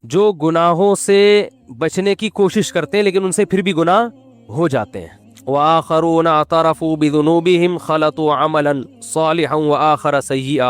جو گناہوں سے بچنے کی کوشش کرتے ہیں لیکن ان سے پھر بھی گناہ ہو جاتے ہیں. وآخرون اعترفوا بذنوبهم خلطوا عملا صالحا وآخر سیئا.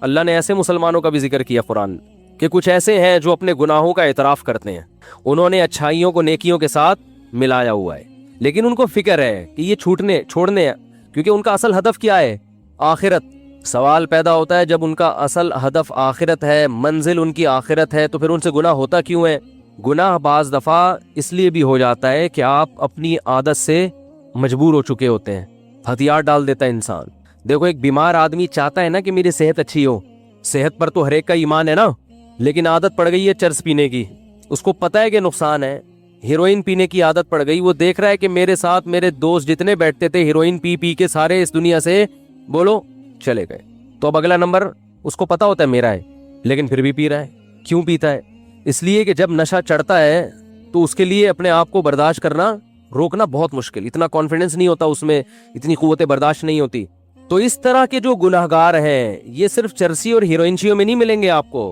اللہ نے ایسے مسلمانوں کا بھی ذکر کیا قرآن کہ کچھ ایسے ہیں جو اپنے گناہوں کا اعتراف کرتے ہیں, انہوں نے اچھائیوں کو نیکیوں کے ساتھ ملایا ہوا ہے, لیکن ان کو فکر ہے کہ یہ چھوڑنے ہیں, کیونکہ ان کا اصل ہدف کیا ہے؟ آخرت. سوال پیدا ہوتا ہے جب ان کا اصل ہدف آخرت ہے, منزل ان کی آخرت ہے, تو پھر ان سے گناہ ہوتا کیوں ہے؟ گناہ بعض دفعہ اس لیے بھی ہو جاتا ہے کہ آپ اپنی عادت سے مجبور ہو چکے ہوتے ہیں, ہتھیار ڈال دیتا ہے انسان. دیکھو ایک بیمار آدمی چاہتا ہے نا کہ میری صحت اچھی ہو, صحت پر تو ہر ایک کا ایمان ہے نا, لیکن عادت پڑ گئی ہے چرس پینے کی, اس کو پتہ ہے کہ نقصان ہے. ہیروئن پینے کی عادت پڑ گئی, وہ دیکھ رہا ہے کہ میرے ساتھ میرے دوست جتنے بیٹھتے تھے ہیروئن پی پی کے سارے اس دنیا سے بولو چلے گئے, تو اب اگلا نمبر اس کو پتا ہوتا ہے میرا ہے, لیکن پھر بھی پی رہا ہے. کیوں پیتا ہے؟ اس لیے کہ جب نشہ چڑھتا ہے تو اس کے لیے اپنے آپ کو برداشت کرنا روکنا بہت مشکل, اتنا کانفیڈنس نہیں ہوتا اس میں, اتنی قوت برداشت نہیں ہوتی. تو اس طرح کے جو گناہگار ہیں یہ صرف چرسی اور ہیروئنچیوں میں نہیں ملیں گے آپ کو,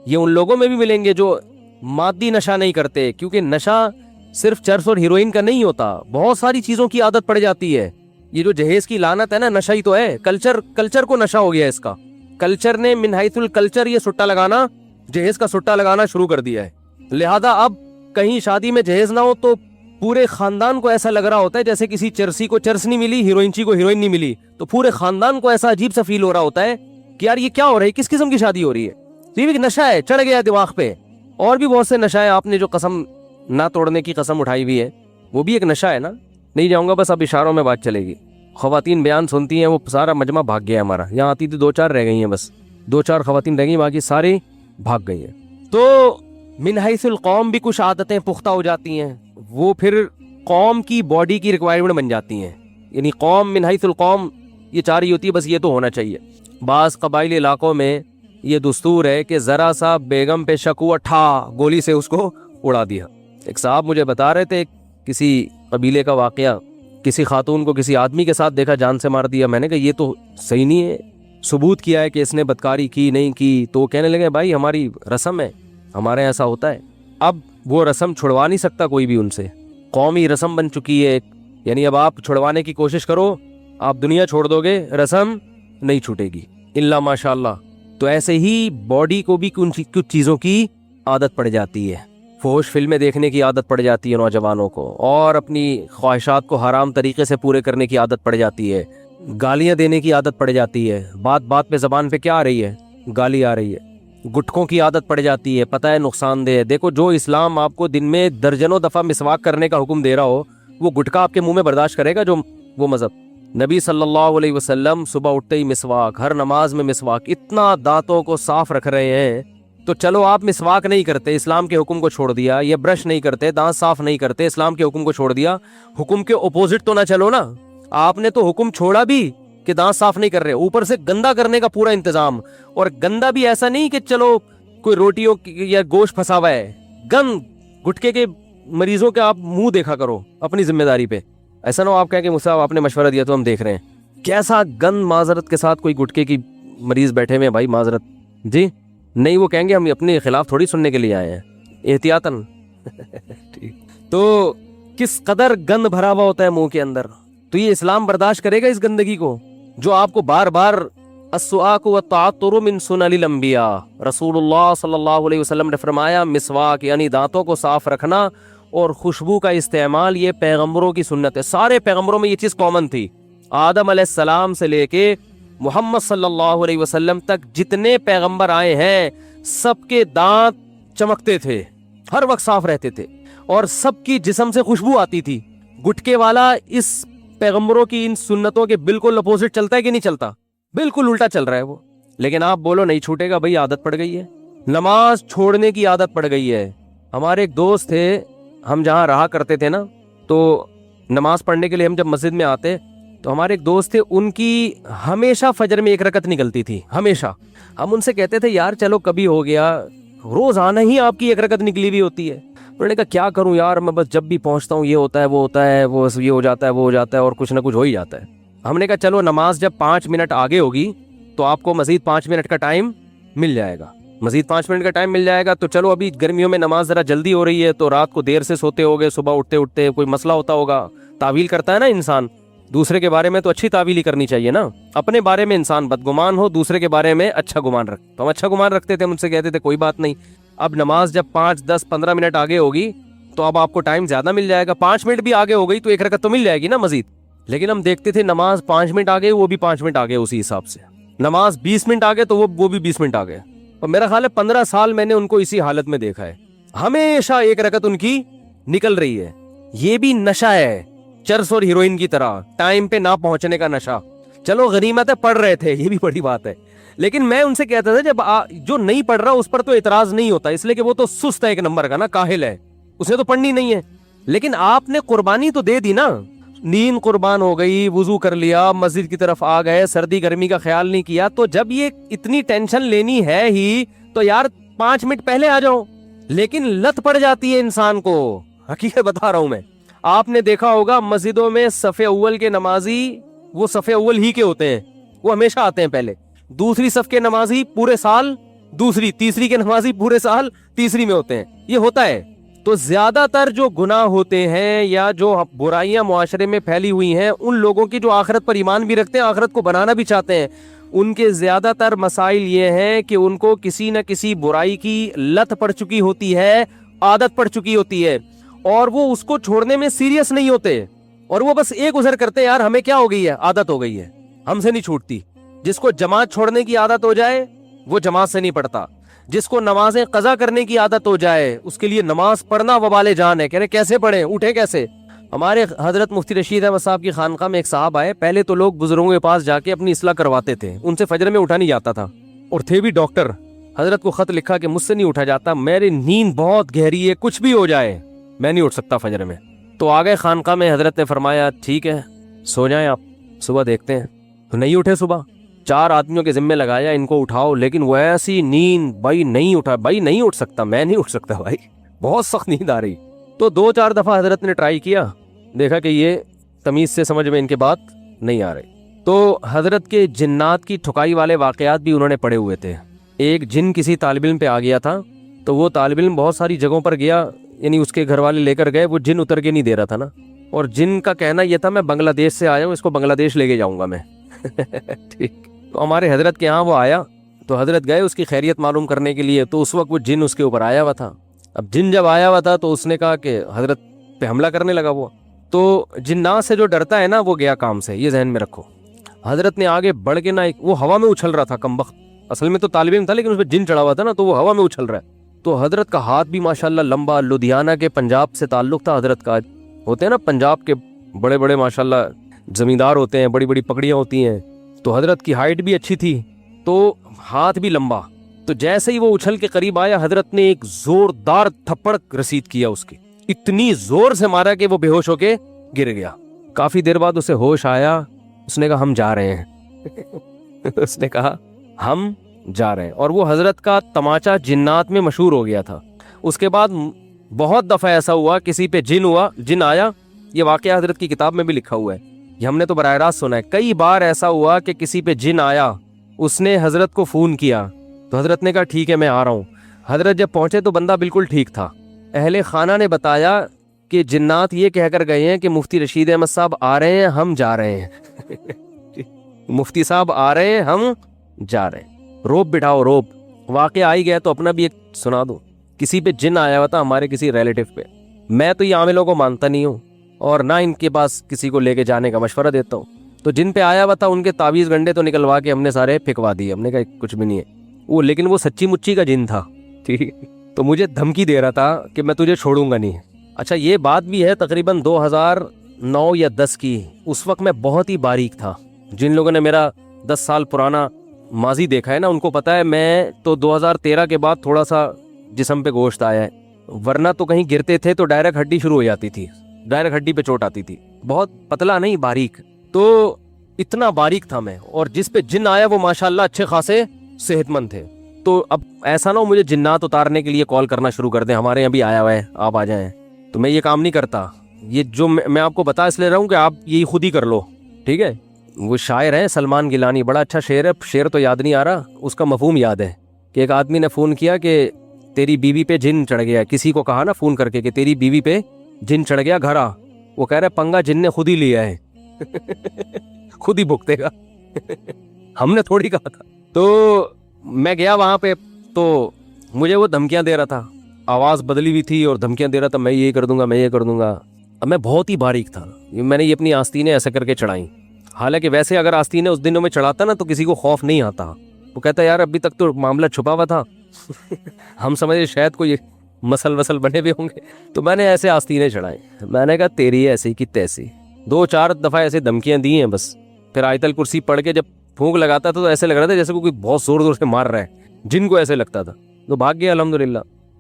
یہ ان لوگوں میں بھی ملیں گے جو مادی نشہ نہیں کرتے, کیونکہ نشہ صرف چرس اور ہیروئن کا نہیں ہوتا, بہت ساری چیزوں کی عادت پڑ جاتی ہے. یہ جو جہیز کی لعنت ہے نا, نشہ ہی تو ہے. کلچر کو نشہ ہو گیا اس کا, کلچر نے من حیث الکلچر یہ سٹا لگانا, جہیز کا سٹا لگانا شروع کر دیا ہے. لہذا اب کہیں شادی میں جہیز نہ ہو تو پورے خاندان کو ایسا لگ رہا ہوتا ہے جیسے کسی چرسی کو چرس نہیں ملی, ہیروئنچی کو ہیروئن نہیں ملی, تو پورے خاندان کو ایسا عجیب سا فیل ہو رہا ہوتا ہے کہ یار یہ کیا ہو رہا ہے, کس قسم کی شادی ہو رہی ہے. یہ بھی نشہ ہے, چڑھ گیا دماغ پہ. اور بھی بہت سے نشہ ہے, آپ نے جو قسم نہ توڑنے کی قسم اٹھائی ہوئی ہے وہ بھی ایک نشہ ہے نا. نہیں جاؤں گا, بس اب اشاروں میں بات چلے گی. خواتین بیان سنتی ہیں, وہ سارا مجمع بھاگ گیا ہے ہمارا, یہاں آتی تھی 2-4 رہ گئی ہیں, بس 2-4 خواتین رہ گئی, باقی ساری بھاگ گئی ہیں. تو من حیث القوم بھی کچھ عادتیں پختہ ہو جاتی ہیں, وہ پھر قوم کی باڈی کی ریکوائرمنٹ بن جاتی ہیں. یعنی قوم من حیث القوم یہ چاہ رہی ہوتی ہے بس یہ تو ہونا چاہیے. بعض قبائلی علاقوں میں یہ دستور ہے کہ ذرا سا بیگم پہ شک ہوا, ٹھا گولی سے اس کو اڑا دیا. ایک صاحب مجھے بتا رہے تھے کسی قبیلے کا واقعہ, کسی خاتون کو کسی آدمی کے ساتھ دیکھا, جان سے مار دیا. میں نے کہا یہ تو صحیح نہیں ہے, ثبوت کیا ہے کہ اس نے بدکاری کی نہیں کی. تو کہنے لگے بھائی ہماری رسم ہے, ہمارے یہاں ایسا ہوتا ہے. اب وہ رسم چھڑوا نہیں سکتا کوئی بھی ان سے, قومی رسم بن چکی ہے. یعنی اب آپ چھڑوانے کی کوشش کرو, آپ دنیا چھوڑ دو گے, رسم نہیں چھوٹے گی الا ماشاء اللہ. تو ایسے ہی باڈی کو بھی کچھ چیزوں کی عادت پڑ جاتی ہے. فحش فلمیں دیکھنے کی عادت پڑ جاتی ہے نوجوانوں کو, اور اپنی خواہشات کو حرام طریقے سے پورے کرنے کی عادت پڑ جاتی ہے. گالیاں دینے کی عادت پڑ جاتی ہے, بات بات پہ زبان پہ کیا آ رہی ہے؟ گالی آ رہی ہے. گٹکوں کی عادت پڑ جاتی ہے, پتہ ہے نقصان دہ ہے. دیکھو جو اسلام آپ کو دن میں درجنوں دفعہ مسواک کرنے کا حکم دے رہا ہو, وہ گٹکا آپ کے منہ میں برداشت کرے گا جو وہ مذہب؟ نبی صلی اللہ علیہ وسلم صبح اٹھتے ہی مسواک, ہر نماز میں مسواک, اتنا دانتوں کو صاف رکھ رہے ہیں. تو چلو آپ مسواک نہیں کرتے, اسلام کے حکم کو چھوڑ دیا, یہ برش نہیں کرتے, دانت صاف نہیں کرتے, اسلام کے حکم کو چھوڑ دیا. حکم کے اپوزٹ تو نہ چلو نا, آپ نے تو حکم چھوڑا بھی کہ دانت صاف نہیں کر رہے, اوپر سے گندا کرنے کا پورا انتظام. اور گندا بھی ایسا نہیں کہ چلو کوئی روٹیوں یا گوشت پھنسا ہوا ہے, گند گٹکے کے مریضوں کے آپ منہ دیکھا کرو اپنی ذمہ داری پہ. ایسا نہ ہو آپ کہیں کہ مصعب آپ نے مشورہ دیا تو ہم دیکھ رہے ہیں, کیسا گند معذرت کے ساتھ کوئی گٹکے کی مریض بیٹھے ہوئے ہیں. بھائی معذرت جی نہیں, وہ کہیں گے ہم اپنے خلاف تھوڑی سننے کے لیے آئے ہیں, احتیاطاً. تو کس قدر گند بھرا ہوا ہوتا ہے منہ کے اندر, تو یہ اسلام برداشت کرے گا اس گندگی کو جو آپ کو بار بار السواک والتعطر من سنن الانبیاء, رسول اللہ صلی اللہ علیہ وسلم نے فرمایا مسواک یعنی دانتوں کو صاف رکھنا اور خوشبو کا استعمال یہ پیغمبروں کی سنت ہے. سارے پیغمبروں میں یہ چیز کامن تھی. آدم علیہ السلام سے لے کے محمد صلی اللہ علیہ وسلم تک جتنے پیغمبر آئے ہیں سب کے دانت چمکتے تھے, ہر وقت صاف رہتے تھے, اور سب کی جسم سے خوشبو آتی تھی. گٹکے والا اس پیغمبروں کی ان سنتوں کے بالکل اپوزٹ چلتا ہے کہ نہیں چلتا؟ بالکل الٹا چل رہا ہے وہ. لیکن آپ بولو نہیں چھوٹے گا, بھائی عادت پڑ گئی ہے, نماز چھوڑنے کی عادت پڑ گئی ہے. ہمارے ایک دوست تھے, ہم جہاں رہا کرتے تھے نا, تو نماز پڑھنے کے لیے ہم جب مسجد میں آتے تو ہمارے ایک دوست تھے, ان کی ہمیشہ فجر میں 1 رکعت نکلتی تھی, ہمیشہ. ہم ان سے کہتے تھے یار چلو کبھی ہو گیا, روزانہ ہی آپ کی 1 رکعت نکلی ہوئی ہوتی ہے. انہوں نے کہا کیا کروں یار, میں بس جب بھی پہنچتا ہوں یہ ہوتا ہے وہ ہوتا ہے, وہ یہ ہو جاتا ہے وہ ہو جاتا ہے, اور کچھ نہ کچھ ہو ہی جاتا ہے. ہم نے کہا چلو نماز جب 5 منٹ آگے ہوگی تو آپ کو مزید 5 منٹ کا ٹائم مل جائے گا. مزید 5 منٹ کا ٹائم مل جائے گا تو چلو ابھی گرمیوں میں نماز ذرا جلدی ہو رہی ہے تو رات کو دیر سے سوتے ہوگے, صبح اٹھتے اٹھتے کوئی مسئلہ ہوتا ہوگا. تعویل کرتا ہے نا انسان, دوسرے کے بارے میں تو اچھی تعویل ہی کرنی چاہیے نا. اپنے بارے میں انسان بدگمان ہو, دوسرے کے بارے میں اچھا گمان رکھ. تو ہم اچھا گمان رکھتے تھے, مجھ سے کہتے تھے کوئی بات نہیں. اب نماز جب 5, 10, 15 منٹ آگے ہوگی تو اب آپ کو ٹائم زیادہ مل جائے گا. 5 منٹ بھی آگے ہو گئی تو 1 رکعت تو مل جائے گی نا مزید. لیکن ہم دیکھتے تھے نماز 5 منٹ آگے, وہ بھی 5 منٹ آگے اسی حساب سے. نماز 20 منٹ آگے تو وہ بھی 20 منٹ آگے. اور میرا خیال ہے 15 سال میں نے ان کو اسی حالت میں دیکھا ہے, ہمیشہ 1 رکعت ان کی نکل رہی ہے. یہ بھی نشہ ہے, چرس اور ہیروئن کی طرح, ٹائم پہ نہ پہنچنے کا نشہ. چلو غنیمت ہے پڑھ رہے تھے, یہ بھی بڑی بات ہے. لیکن میں ان سے کہتا تھا جب جو نہیں پڑھ رہا اس پر تو اعتراض نہیں ہوتا, اس لیے کہ وہ تو سست ہے, 1 نمبر کا نا, کاہل ہے, اسے تو پڑھنی نہیں ہے. لیکن آپ نے قربانی تو دے دی نا, نیند قربان ہو گئی, وضو کر لیا, مسجد کی طرف آ گئے, سردی گرمی کا خیال نہیں کیا. تو جب یہ اتنی ٹینشن لینی ہے ہی تو یار 5 منٹ پہلے آ جاؤ. لیکن لت پڑ جاتی ہے انسان کو, حقیقت بتا رہا ہوں میں. آپ نے دیکھا ہوگا مسجدوں میں صف اول کے نمازی وہ صف اول ہی کے ہوتے ہیں, وہ ہمیشہ آتے ہیں پہلے. دوسری صف کے نمازی پورے سال دوسری, تیسری کے نمازی پورے سال تیسری میں ہوتے ہیں. یہ ہوتا ہے. تو زیادہ تر جو گناہ ہوتے ہیں یا جو برائیاں معاشرے میں پھیلی ہوئی ہیں, ان لوگوں کی جو آخرت پر ایمان بھی رکھتے ہیں, آخرت کو بنانا بھی چاہتے ہیں, ان کے زیادہ تر مسائل یہ ہیں کہ ان کو کسی نہ کسی برائی کی لت پڑ چکی ہوتی ہے, عادت پڑ چکی ہوتی ہے, اور وہ اس کو چھوڑنے میں سیریس نہیں ہوتے, اور وہ بس ایک عذر کرتے ہیں, یار ہمیں کیا ہو گئی ہے, عادت ہو گئی ہے, ہم سے نہیں چھوٹتی. جس کو جماعت چھوڑنے کی عادت ہو جائے وہ جماعت سے نہیں پڑھتا. جس کو نمازیں قضا کرنے کی عادت ہو جائے اس کے لیے نماز پڑھنا وبال جان ہے. کہہ رہے کیسے پڑھیں, اٹھے کیسے. ہمارے حضرت مفتی رشید احمد صاحب کی خانقاہ میں ایک صاحب آئے. پہلے تو لوگ بزرگوں کے پاس جا کے اپنی اصلاح کرواتے تھے, ان سے فجر میں اٹھا نہیں جاتا تھا, اور تھے بھی ڈاکٹر. حضرت کو خط لکھا کہ مجھ سے نہیں اٹھا جاتا, میری نیند بہت گہری ہے, کچھ بھی ہو جائے میں نہیں اٹھ سکتا فجر میں. تو آ گئے خانقاہ میں, حضرت نے فرمایا ٹھیک ہے سو جائیں آپ, صبح دیکھتے ہیں. تو نہیں اٹھے صبح, 4 آدمیوں کے ذمہ لگایا ان کو اٹھاؤ, لیکن وہ ایسی نیند, بھائی نہیں اٹھا, بھائی نہیں اٹھ سکتا, میں نہیں اٹھ سکتا بھائی, بہت سخت نیند آ رہی. تو 2-4 دفعہ حضرت نے ٹرائی کیا, دیکھا کہ یہ تمیز سے سمجھ میں ان کے بات نہیں آ رہی. تو حضرت کے جنات کی ٹھکائی والے واقعات بھی انہوں نے پڑھے ہوئے تھے. ایک جن کسی طالب علم پہ آ گیا تھا, تو وہ طالب علم بہت ساری جگہوں پر گیا, یعنی اس کے گھر والے لے کر گئے, وہ جن اتر کے نہیں دے رہا تھا نا, اور جن کا کہنا یہ تھا میں بنگلہ دیش سے آیا ہوں, اس کو بنگلہ دیش لے کے جاؤں گا میں. ٹھیک. تو ہمارے حضرت کے ہاں وہ آیا, تو حضرت گئے اس کی خیریت معلوم کرنے کے لیے. تو اس وقت وہ جن اس کے اوپر آیا ہوا تھا. اب جن جب آیا ہوا تھا تو اس نے کہا کہ حضرت پہ حملہ کرنے لگا. وہ تو جنات سے جو ڈرتا ہے نا وہ گیا کام سے, یہ ذہن میں رکھو. حضرت نے آگے بڑھ کے نا, وہ ہوا میں اچھل رہا تھا کمبخت, اصل میں تو طالب علم تھا لیکن اس پہ جن چڑھا ہوا تھا نا, تو وہ ہوا میں اچھل رہا ہے. تو حضرت کا ہاتھ بھی ماشاءاللہ لمبا, لدھیانہ کے پنجاب سے تعلق تھا حضرت کا. ہوتے ہیں نا پنجاب کے بڑے بڑے ماشاءاللہ زمیندار ہوتے ہیں, بڑی بڑی پگڑیاں ہوتی ہیں. تو حضرت کی ہائٹ بھی اچھی تھی, تو ہاتھ بھی لمبا. تو جیسے ہی وہ اچھل کے قریب آیا, حضرت نے ایک زوردار تھپڑ رسید کیا اس کی, اتنی زور سے مارا کہ وہ بے ہوش ہو کے گر گیا. کافی دیر بعد اسے ہوش آیا, اس نے کہا ہم جا رہے ہیں. اس نے کہا ہم جا رہے ہیں. اور وہ حضرت کا تماچا جنات میں مشہور ہو گیا تھا. اس کے بعد بہت دفعہ ایسا ہوا کسی پہ جن آیا. یہ واقعہ حضرت کی کتاب میں بھی لکھا ہوا ہے, یہ ہم نے تو براہ راست سنا ہے. کئی بار ایسا ہوا کہ کسی پہ جن آیا, اس نے حضرت کو فون کیا, تو حضرت نے کہا ٹھیک ہے میں آ رہا ہوں. حضرت جب پہنچے تو بندہ بالکل ٹھیک تھا. اہل خانہ نے بتایا کہ جنات یہ کہہ کر گئے ہیں کہ مفتی رشید احمد صاحب آ رہے ہیں, ہم جا رہے ہیں. مفتی صاحب آ رہے ہیں, ہم جا رہے ہیں. روب بٹھاؤ روب. واقعہ آئی گیا تو اپنا بھی ایک سنا دو. کسی پہ جن آیا ہوا تھا ہمارے کسی ریلیٹیو پہ. میں تو یہ عاملوں کو مانتا نہیں ہوں, اور نہ ان کے پاس کسی کو لے کے جانے کا مشورہ دیتا ہوں. تو جن پہ آیا ہوا تھا ان کے تعویذ گنڈے تو نکلوا کے ہم نے سارے پھینکوا دیے. ہم نے کہا کچھ بھی نہیں ہے وہ, لیکن وہ سچی مچی کا جن تھا. ٹھیک, تو مجھے دھمکی دے رہا تھا کہ میں تجھے چھوڑوں گا نہیں. اچھا یہ بات بھی ہے تقریباً 2009 یا 10 کی. اس وقت میں بہت ہی باریک تھا. جن لوگوں نے میرا 10 سال پرانا ماضی دیکھا ہے نا, ان کو پتا ہے میں تو 2013 کے بعد تھوڑا سا جسم پہ گوشت آیا ہے, ورنہ تو کہیں گرتے تھے تو ڈائریکٹ ہڈی شروع ہو جاتی تھی, ڈائریکٹ ہڈی پہ چوٹ آتی تھی. بہت پتلا نہیں, باریک. تو اتنا باریک تھا میں, اور جس پہ جن آیا وہ ماشاءاللہ اچھے خاصے صحت مند تھے. تو اب ایسا نہ ہو مجھے جنات اتارنے کے لیے کال کرنا شروع کر دیں, ہمارے یہاں بھی آیا ہوا ہے آپ آ جائیں. تو میں یہ کام نہیں کرتا. یہ جو میں آپ کو بتا اس لیے رہا ہوں کہ آپ یہی خود ہی کر لو. ٹھیک ہے, وہ شاعر ہیں سلمان گیلانی, بڑا اچھا شعر ہے, شعر تو یاد نہیں آ رہا, اس کا مفہوم یاد ہے کہ ایک آدمی نے فون کیا کہ تیری بیوی پہ جن چڑھ گیا. کسی کو کہا نا فون کر کے کہ تیری بیوی پہ جن چڑھ گیا, گھر آ. وہ کہہ رہا ہے پنگا جن نے خود ہی لیا ہے, خود ہی بھگتے گا, ہم نے تھوڑی کہا تھا. تو میں گیا وہاں پہ, تو مجھے وہ دھمکیاں دے رہا تھا, آواز بدلی ہوئی تھی اور دھمکیاں دے رہا تھا, میں یہ کر دوں گا, میں یہ کر دوں گا. اب میں بہت ہی باریک تھا, میں نے یہ اپنی آستینیں ایسے کر کے چڑھائیں. حالانکہ ویسے اگر آستینیں اس دنوں میں چڑھاتا نا تو کسی کو خوف نہیں آتا. وہ کہتا ہے یار ابھی تک تو معاملہ چھپا ہوا تھا, ہم سمجھے شاید کوئی مسل وسل بنے ہوئے ہوں گے. تو میں نے ایسے آستینیں چڑھائیں. میں نے کہا تیری ایسی کی تیسی. 2-4 دفعہ ایسے دھمکیاں دی ہیں بس. پھر آیت الکرسی پڑھ کے جب پھونک لگاتا تھا تو ایسے لگ رہا تھا جیسے کوئی بہت زور زور سے مار رہا ہے, جن کو ایسے لگتا تھا. تو بھاگ گیا الحمدللہ.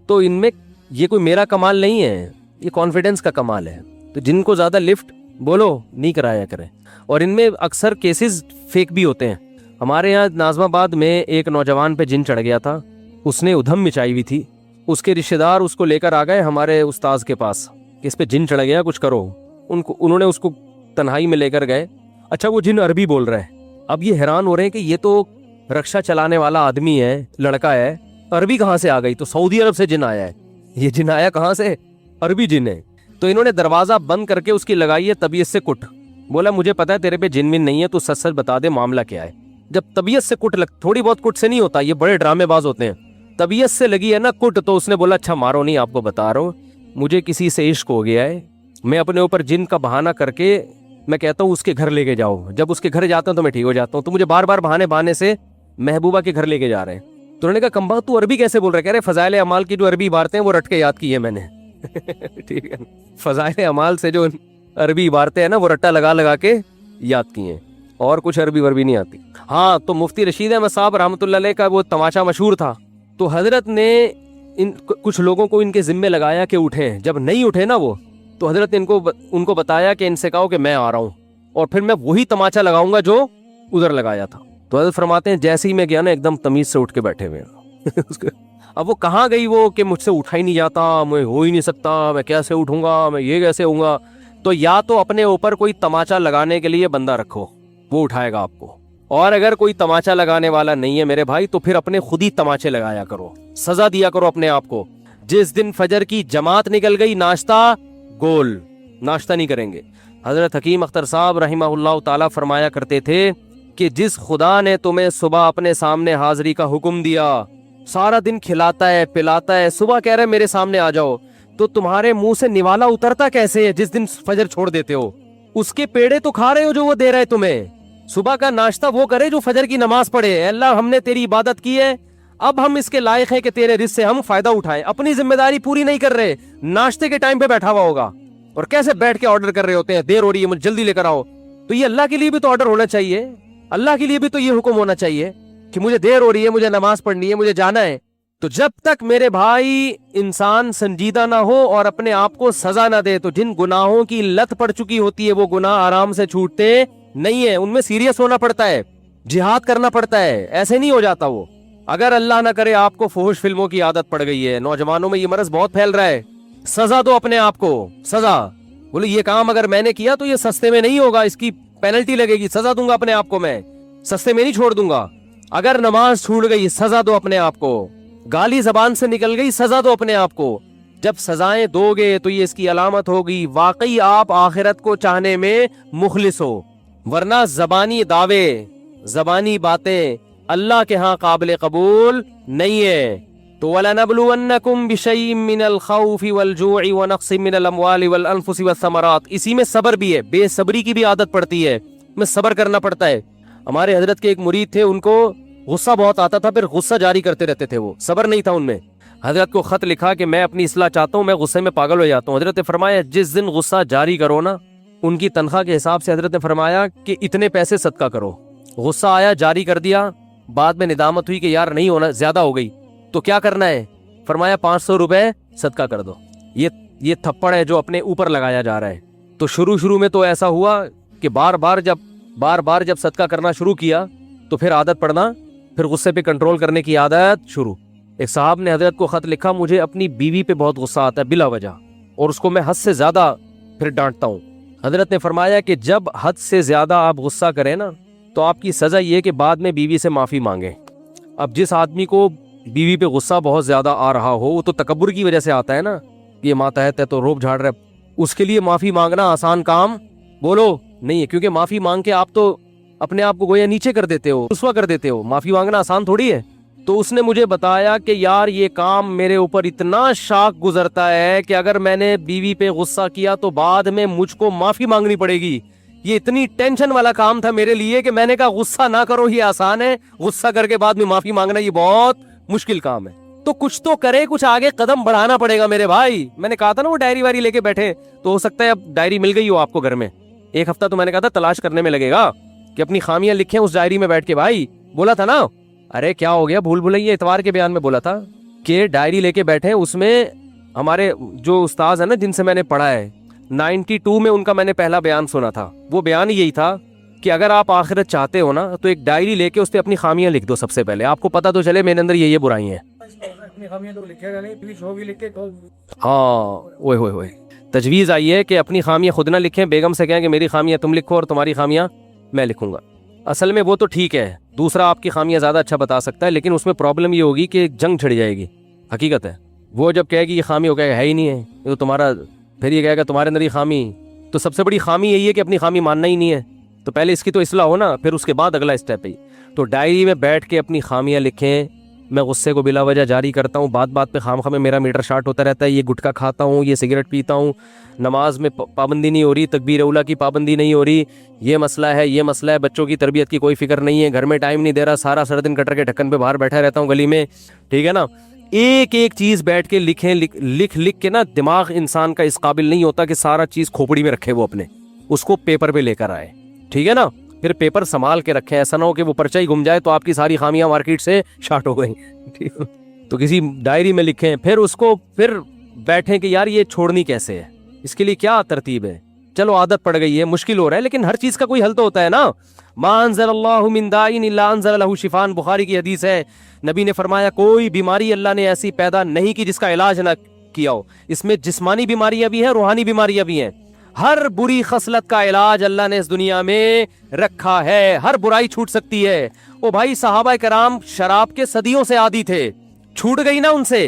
تو ان میں یہ کوئی میرا کمال نہیں ہے, یہ کانفیڈنس کا کمال ہے. تو جن کو زیادہ لفٹ بولو نہیں کرایا کریں. اور ان میں اکثر کیسز فیک بھی ہوتے ہیں. ہمارے یہاں ناظم آباد میں ایک نوجوان پہ جن چڑھ گیا تھا, اس نے ادھم مچائی ہوئی تھی. اس کے رشتہ دار اس کو لے کر آ گئے ہمارے استاذ کے پاس کہ اس پہ جن چڑھ گیا, کچھ کرو. انہوں نے اس کو تنہائی میں لے کر گئے. اچھا وہ جن عربی بول رہا ہے. اب یہ حیران ہو رہے ہیں کہ یہ تو رکشہ چلانے والا آدمی ہے, لڑکا ہے, عربی کہاں سے آ گئی؟ تو سعودی عرب سے جن آیا ہے. یہ جن آیا کہاں سے؟ عربی جن ہے. تو انہوں نے دروازہ بند کر کے اس کی لگائی ہے طبیعت سے کٹ. بولا مجھے پتا ہے تیرے پہ جن من نہیں ہے, تو سچ سچ بتا دے معاملہ کیا ہے. جب طبیعت سے کٹ تھوڑی بہت کٹ سے نہیں ہوتا, یہ بڑے ڈرامے باز ہوتے ہیں. طبیعت سے لگی ہے نا کٹ, تو اس نے بولا اچھا مارو نہیں, آپ کو بتا رہا ہوں مجھے کسی سے عشق ہو گیا ہے, میں اپنے اوپر جن کا بہانہ کر کے میں کہتا ہوں اس کے گھر لے کے جاؤ. جب اس کے گھر جاتا ہوں تو میں ٹھیک ہو جاتا ہوں. تو مجھے بار بار بہانے سے محبوبہ کے گھر لے کے جا رہے ہیں. تو انہوں نے کہا کمبا تو عربی کیسے بول رہا ہے؟ کہہ رہے فضائل اعمال کی جو عربی عبارتیں ہیں وہ رٹ کے یاد کی ہے میں نے. ٹھیک ہے, فضائل اعمال سے جو عربی عبارتیں ہیں نا وہ رٹا لگا لگا کے یاد کی ہیں, اور کچھ عربی وربی نہیں آتی. ہاں تو مفتی رشید احمد صاحب رحمۃ اللہ علیہ کا وہ تماشا مشہور تھا. تو حضرت نے کچھ لوگوں کو ان کے ذمے لگایا کہ اٹھیں. جب نہیں اٹھے نا وہ, تو حضرت نے ان کو بتایا کہ ان سے کہو کہ میں آ رہا ہوں, اور پھر میں وہی تماچا لگاؤں گا جو ادھر لگایا تھا. تو حضرت فرماتے ہیں جیسے ہی میں گیا نا ایک دم تمیز سے اٹھ کے بیٹھے ہوئے. اب وہ کہاں گئی وہ کہ مجھ سے اٹھا ہی نہیں جاتا, میں ہو ہی نہیں سکتا, میں کیسے اٹھوں گا, میں یہ کیسے ہوں گا. تو یا تو اپنے اوپر کوئی تماچا لگانے کے لیے بندہ رکھو, وہ اٹھائے گا آپ کو. اور اگر کوئی تماچا لگانے والا نہیں ہے میرے بھائی, تو پھر اپنے خود ہی تماچے لگایا کرو, سزا دیا کرو اپنے آپ کو. جس دن فجر کی جماعت نکل گئی ناشتہ گول, ناشتہ نہیں کریں گے. حضرت حکیم اختر صاحب رحمہ اللہ تعالیٰ فرمایا کرتے تھے کہ جس خدا نے تمہیں صبح اپنے سامنے حاضری کا حکم دیا, سارا دن کھلاتا ہے پلاتا ہے, صبح کہہ رہے میرے سامنے آ جاؤ, تو تمہارے منہ سے نوالا اترتا کیسے ہے جس دن فجر چھوڑ دیتے ہو؟ اس کے پیڑے تو کھا رہے ہو جو وہ دے رہے تمہیں. صبح کا ناشتہ وہ کرے جو فجر کی نماز پڑھے. اے اللہ ہم نے تیری عبادت کی ہے, اب ہم اس کے لائق ہیں کہ تیرے رزق سے ہم فائدہ اٹھائیں. اپنی ذمہ داری پوری نہیں کر رہے, ناشتے کے ٹائم پہ بیٹھا ہوا ہوگا اور کیسے بیٹھ کے آرڈر کر رہے ہوتے ہیں, دیر ہو رہی ہے مجھے جلدی لے کر آؤ. تو یہ اللہ کے لیے بھی تو آرڈر ہونا چاہیے, اللہ کے لیے بھی تو یہ حکم ہونا چاہیے کہ مجھے دیر ہو رہی ہے, مجھے نماز پڑھنی ہے, مجھے جانا ہے. تو جب تک میرے بھائی انسان سنجیدہ نہ ہو اور اپنے آپ کو سزا نہ دے, تو جن گناہوں کی لت پڑ چکی ہوتی ہے وہ گناہ آرام سے چھوٹتے نہیں ہے, ان میں سیریس ہونا پڑتا ہے, جہاد کرنا پڑتا ہے, ایسے نہیں ہو جاتا وہ. اگر اللہ نہ کرے آپ کو فحش فلموں کی عادت پڑ گئی ہے, نوجوانوں میں یہ مرض بہت پھیل رہا ہے, سزا دو اپنے آپ کو, سزا. بولے یہ کام اگر میں نے کیا تو یہ سستے میں نہیں ہوگا, اس کی پینلٹی لگے گی, سزا دوں گا اپنے آپ کو, میں سستے میں نہیں چھوڑ دوں گا. اگر نماز چھوٹ گئی سزا دو اپنے آپ کو, گالی زبان سے نکل گئی سزا دو اپنے آپ کو. جب سزائیں دو گے تو یہ اس کی علامت ہوگی واقعی آپ آخرت کو چاہنے میں مخلص ہو, ورنہ زبانی دعوے, زبانی باتیں اللہ کے ہاں قابل قبول نہیں ہے. تو وَلَنَبْلُوَنَّكُمْ بِشَيْءٍ مِّنَ الْخَوْفِ وَالْجُوعِ وَنَقْصٍ مِّنَ الْأَمْوَالِ وَالْأَنفُسِ وَالثَّمَرَاتِ. اسی میں صبر بھی ہے, بے صبری کی بھی عادت پڑتی ہے, میں صبر کرنا پڑتا ہے. ہمارے حضرت کے ایک مرید تھے, ان کو غصہ بہت آتا تھا, پھر غصہ جاری کرتے رہتے تھے, وہ صبر نہیں تھا ان میں. حضرت کو خط لکھا کہ میں اپنی اصلاح چاہتا ہوں, میں غصے میں پاگل ہو جاتا ہوں. حضرت نے فرمایا جس دن غصہ جاری کرو نا, ان کی تنخواہ کے حساب سے حضرت نے فرمایا کہ اتنے پیسے صدقہ کرو. غصہ آیا, جاری کر دیا, بعد میں ندامت ہوئی کہ یار نہیں ہونا, زیادہ ہو گئی, تو کیا کرنا ہے؟ فرمایا 500 روپے صدقہ کر دو. یہ تھپڑ ہے جو اپنے اوپر لگایا جا رہا ہے. تو شروع میں تو ایسا ہوا کہ بار بار جب صدقہ کرنا شروع کیا تو پھر عادت پڑنا, پھر غصے پہ کنٹرول کرنے کی عادت شروع. ایک صاحب نے حضرت کو خط لکھا, مجھے اپنی بیوی پہ بہت غصہ آتا ہے بلا وجہ, اور اس کو میں حد سے زیادہ پھر ڈانٹتا ہوں. حضرت نے فرمایا کہ جب حد سے زیادہ آپ غصہ کریں نا, تو آپ کی سزا یہ کہ بعد میں بیوی سے معافی مانگیں. اب جس آدمی کو بیوی پہ غصہ بہت زیادہ آ رہا ہو, وہ تو تکبر کی وجہ سے آتا ہے نا, یہ ماتحت ہے تو روب جھاڑ رہا ہے, اس کے لیے معافی مانگنا آسان کام بولو نہیں ہے, کیونکہ معافی مانگ کے آپ تو اپنے آپ کو گویا نیچے کر دیتے ہو, رسوا کر دیتے ہو. معافی مانگنا آسان تھوڑی ہے. تو اس نے مجھے بتایا کہ یار یہ کام میرے اوپر اتنا شاق گزرتا ہے کہ اگر میں نے بیوی پہ غصہ کیا تو بعد میں مجھ کو معافی مانگنی پڑے گی. یہ اتنی ٹینشن والا کام تھا میرے لیے کہ میں نے کہا غصہ نہ کرو, یہ آسان ہے, غصہ کر کے بعد میں معافی مانگنا یہ بہت مشکل کام ہے. تو کچھ تو کرے, کچھ آگے قدم بڑھانا پڑے گا میرے بھائی. میں نے کہا تھا نا وہ ڈائری وائری لے کے بیٹھے, تو ہو سکتا ہے اب ڈائری مل گئی ہو آپ کو گھر میں. ایک ہفتہ تو میں نے کہا تھا تلاش کرنے میں لگے گا کہ اپنی خامیاں لکھیں اس ڈائری میں بیٹھ کے. بھائی بولا تھا نا, ارے کیا ہو گیا, بھول بھلائیے اتوار کے بیان میں بولا تھا کہ ڈائری لے کے بیٹھے. اس میں ہمارے جو استاذ ہیں نا جن سے میں نے پڑھا ہے 92 میں ان کا میں نے پہلا بیان سنا تھا. وہ بیان یہی تھا کہ اگر آپ آخرت چاہتے ہو نا تو ایک ڈائری لے کے اس پہ اپنی خامیاں لکھ دو. سب سے پہلے آپ کو پتا تو چلے میرے اندر یہ برائی ہیں. ہاں اوئے ہوئے ہوئے, تجویز آئی ہے کہ اپنی خامیاں خود نہ لکھیں, بیگم سے کہیں کہ میری خامیاں تم لکھو اور تمہاری خامیاں میں لکھوں گا. اصل میں وہ تو ٹھیک ہے, دوسرا آپ کی خامیاں زیادہ اچھا بتا سکتا ہے, لیکن اس میں پرابلم یہ ہوگی کہ جنگ چھڑ جائے گی. حقیقت ہے, وہ جب کہے گی یہ خامی ہو گیا ہے ہی نہیں ہے یہ تو تمہارا, پھر یہ کہے گا تمہارے اندر یہ خامی. تو سب سے بڑی خامی یہی ہے کہ اپنی خامی ماننا ہی نہیں ہے. تو پہلے اس کی تو اصلاح ہو نا, پھر اس کے بعد اگلا اسٹیپ ہے. تو ڈائری میں بیٹھ کے اپنی خامیاں لکھیں. میں غصے کو بلا وجہ جاری کرتا ہوں, بات بات پہ خام میں میرا میٹر شارٹ ہوتا رہتا ہے, یہ گٹکا کھاتا ہوں, یہ سگریٹ پیتا ہوں, نماز میں پابندی نہیں ہو رہی, تکبیر اولیٰ کی پابندی نہیں ہو رہی, یہ مسئلہ ہے یہ مسئلہ ہے, بچوں کی تربیت کی کوئی فکر نہیں ہے, گھر میں ٹائم نہیں دے رہا, سارا سر دن کٹر کے ڈھکن پہ باہر بیٹھا رہتا ہوں گلی میں. ٹھیک ہے نا, ایک ایک چیز بیٹھ کے لکھیں. لکھ کے نا دماغ انسان کا اس قابل نہیں ہوتا کہ سارا چیز کھوپڑی میں رکھے, وہ اپنے اس کو پیپر پہ لے کر آئے. ٹھیک ہے نا, پھر پیپر سنبھال کے رکھیں, ایسا نہ ہو کہ وہ پرچہ ہی گم جائے تو آپ کی ساری خامیاں مارکیٹ سے شارٹ ہو گئیں. تو کسی ڈائری میں لکھیں, پھر اس کو پھر بیٹھیں کہ یار یہ چھوڑنی کیسے ہے, اس کے لیے کیا ترتیب ہے. چلو عادت پڑ گئی ہے, مشکل ہو رہا ہے, لیکن ہر چیز کا کوئی حل تو ہوتا ہے نا. ما انزل اللہ من داء الا انزل له شفاء, بخاری کی حدیث ہے. نبی نے فرمایا کوئی بیماری اللہ نے ایسی پیدا نہیں کی جس کا علاج نہ کیا ہو. اس میں جسمانی بیماریاں بھی ہیں, روحانی بیماریاں بھی ہیں. ہر بری خصلت کا علاج اللہ نے اس دنیا میں رکھا ہے, ہر برائی چھوٹ سکتی ہے. او بھائی صحابہ کرام شراب کے صدیوں سے عادی تھے, چھوٹ گئی نا ان سے,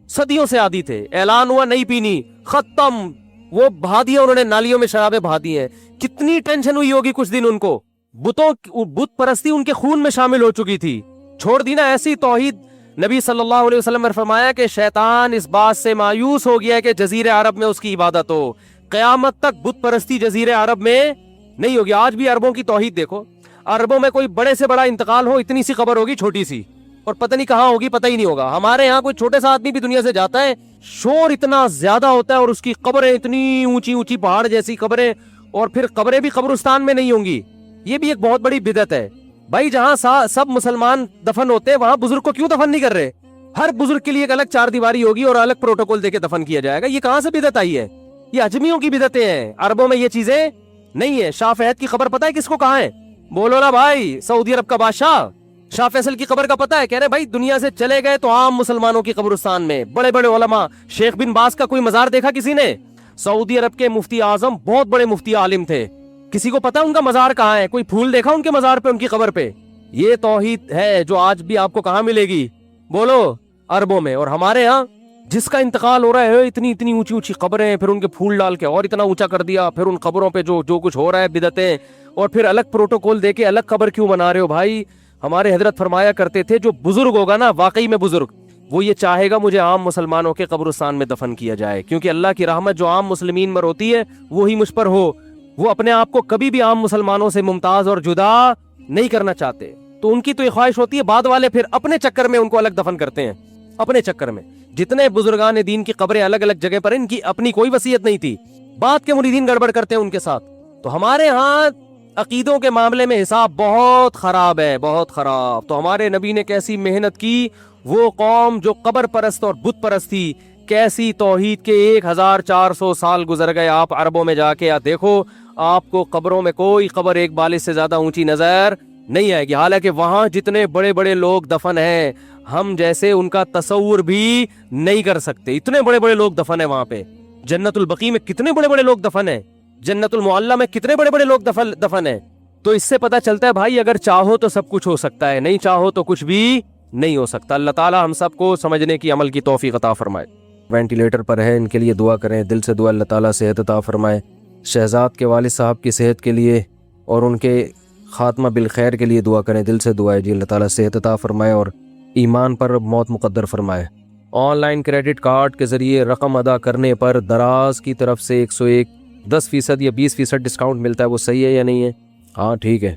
صدیوں سے عادی تھے, اعلان ہوا نہیں پینی, ختم, وہ بہا دیا انہوں نے, نالیوں میں شرابیں بہا دی ہیں. کتنی ٹینشن ہوئی ہوگی کچھ دن ان کو, بت پرستی ان کے خون میں شامل ہو چکی تھی, چھوڑ دی نا ایسی توحید. نبی صلی اللہ علیہ وسلم نے فرمایا کہ شیطان اس بات سے مایوس ہو گیا ہے کہ جزیرے عرب میں اس کی عبادت ہو, قیامت تک بت پرستی جزیرے عرب میں نہیں ہوگی. آج بھی عربوں کی توحید دیکھو, عربوں میں کوئی بڑے سے بڑا انتقال ہو اتنی سی قبر ہوگی چھوٹی سی, اور پتہ نہیں کہاں ہوگی, پتہ ہی نہیں ہوگا. ہمارے یہاں کوئی چھوٹے سا آدمی بھی دنیا سے جاتا ہے, شور اتنا زیادہ ہوتا ہے, اور اس کی قبریں اتنی اونچی اونچی پہاڑ جیسی قبریں, اور پھر قبریں بھی قبرستان میں نہیں ہوں گی. یہ بھی ایک بہت بڑی بدعت ہے. بھائی جہاں سب مسلمان دفن ہوتے ہیں وہاں بزرگ کو کیوں دفن نہیں کر رہے؟ ہر بزرگ کے لیے ایک الگ چار دیواری ہوگی اور الگ پروٹوکول دے کے دفن کیا جائے گا. یہ کہاں سے بدعت آئی ہے؟ یہ اجمیوں کی بدعتیں ہیں, عربوں میں یہ چیزیں نہیں ہے. شاہ فہد کی قبر پتہ ہے کس کو کہاں ہے؟ بولو نا بھائی, سعودی عرب کا بادشاہ شاہ فیصل کی قبر کا پتہ ہے؟ کہہ رہے بھائی دنیا سے چلے گئے تو عام مسلمانوں کی قبرستان میں, بڑے بڑے علماء, شیخ بن باز کا کوئی مزار دیکھا کسی نے؟ سعودی عرب کے مفتی اعظم بہت بڑے مفتی عالم تھے, کسی کو پتا ان کا مزار کہاں ہے؟ کوئی پھول دیکھا ان کے مزار پہ, ان کی قبر پہ؟ یہ توحید ہے جو آج بھی آپ کو کہاں ملے گی؟ بولو عربوں میں. اور ہمارے ہاں جس کا انتقال ہو رہا ہے اتنی اتنی اونچی اونچی قبریں, پھر ان کے پھول ڈال کے اور اتنا اونچا کر دیا, پھر ان قبروں پہ جو کچھ ہو رہا ہے بدعتیں, اور پھر الگ پروٹوکول دے کے الگ قبر کیوں بنا رہے ہو بھائی؟ ہمارے حضرت فرمایا کرتے تھے جو بزرگ ہوگا نا, واقعی میں بزرگ, وہ یہ چاہے گا مجھے عام مسلمانوں کے قبرستان میں دفن کیا جائے, کیونکہ اللہ کی رحمت جو عام مسلمین پر ہوتی ہے وہی مجھ پر ہو. وہ اپنے آپ کو کبھی بھی عام مسلمانوں سے ممتاز اور جدا نہیں کرنا چاہتے, تو ان کی تو یہ خواہش ہوتی ہے. بعد والے پھر اپنے چکر میں ان کو الگ دفن کرتے ہیں, اپنے چکر میں. جتنے بزرگان دین کی قبریں الگ الگ جگہ پر, ان کی اپنی کوئی وصیت نہیں تھی, بعد کے مریدین گڑبڑ کرتے ہیں ان کے ساتھ. تو ہمارے ہاں عقیدوں کے معاملے میں حساب بہت خراب ہے, بہت خراب. تو ہمارے نبی نے کیسی محنت کی, وہ قوم جو قبر پرست اور بت پرست تھی, کیسی توحید کے 1400 سال گزر گئے. آپ عربوں میں جا کے دیکھو, آپ کو قبروں میں کوئی قبر ایک بالش سے زیادہ اونچی نظر نہیں آئے گی. حالانکہ وہاں جتنے بڑے بڑے لوگ دفن ہیں, ہم جیسے ان کا تصور بھی نہیں کر سکتے. اتنے بڑے بڑے لوگ دفن ہیں وہاں پہ. جنت البقیع میں کتنے بڑے بڑے لوگ دفن ہیں, جنت المعلی میں کتنے بڑے بڑے لوگ دفن ہیں. تو اس سے پتہ چلتا ہے بھائی اگر چاہو تو سب کچھ ہو سکتا ہے, نہیں چاہو تو کچھ بھی نہیں ہو سکتا۔ اللہ تعالیٰ ہم سب کو سمجھنے کی عمل کی توفیق عطا فرمائے۔ وینٹیلیٹر پر ہے، ان کے لیے دعا کریں، دل سے دعا، اللہ تعالیٰ صحت عطا فرمائے۔ شہزاد کے والد صاحب کی صحت کے لیے اور ان کے خاتمہ بالخیر کے لیے دعا کریں، دل سے دعا ہے جی، اللہ تعالیٰ صحت عطا فرمائے اور ایمان پر موت مقدر فرمائے۔ آن لائن کریڈٹ کارڈ کے ذریعے رقم ادا کرنے پر دراز کی طرف سے 101 10% یا 20% ڈسکاؤنٹ ملتا ہے، وہ صحیح ہے یا نہیں ہے؟ ہاں ٹھیک ہے۔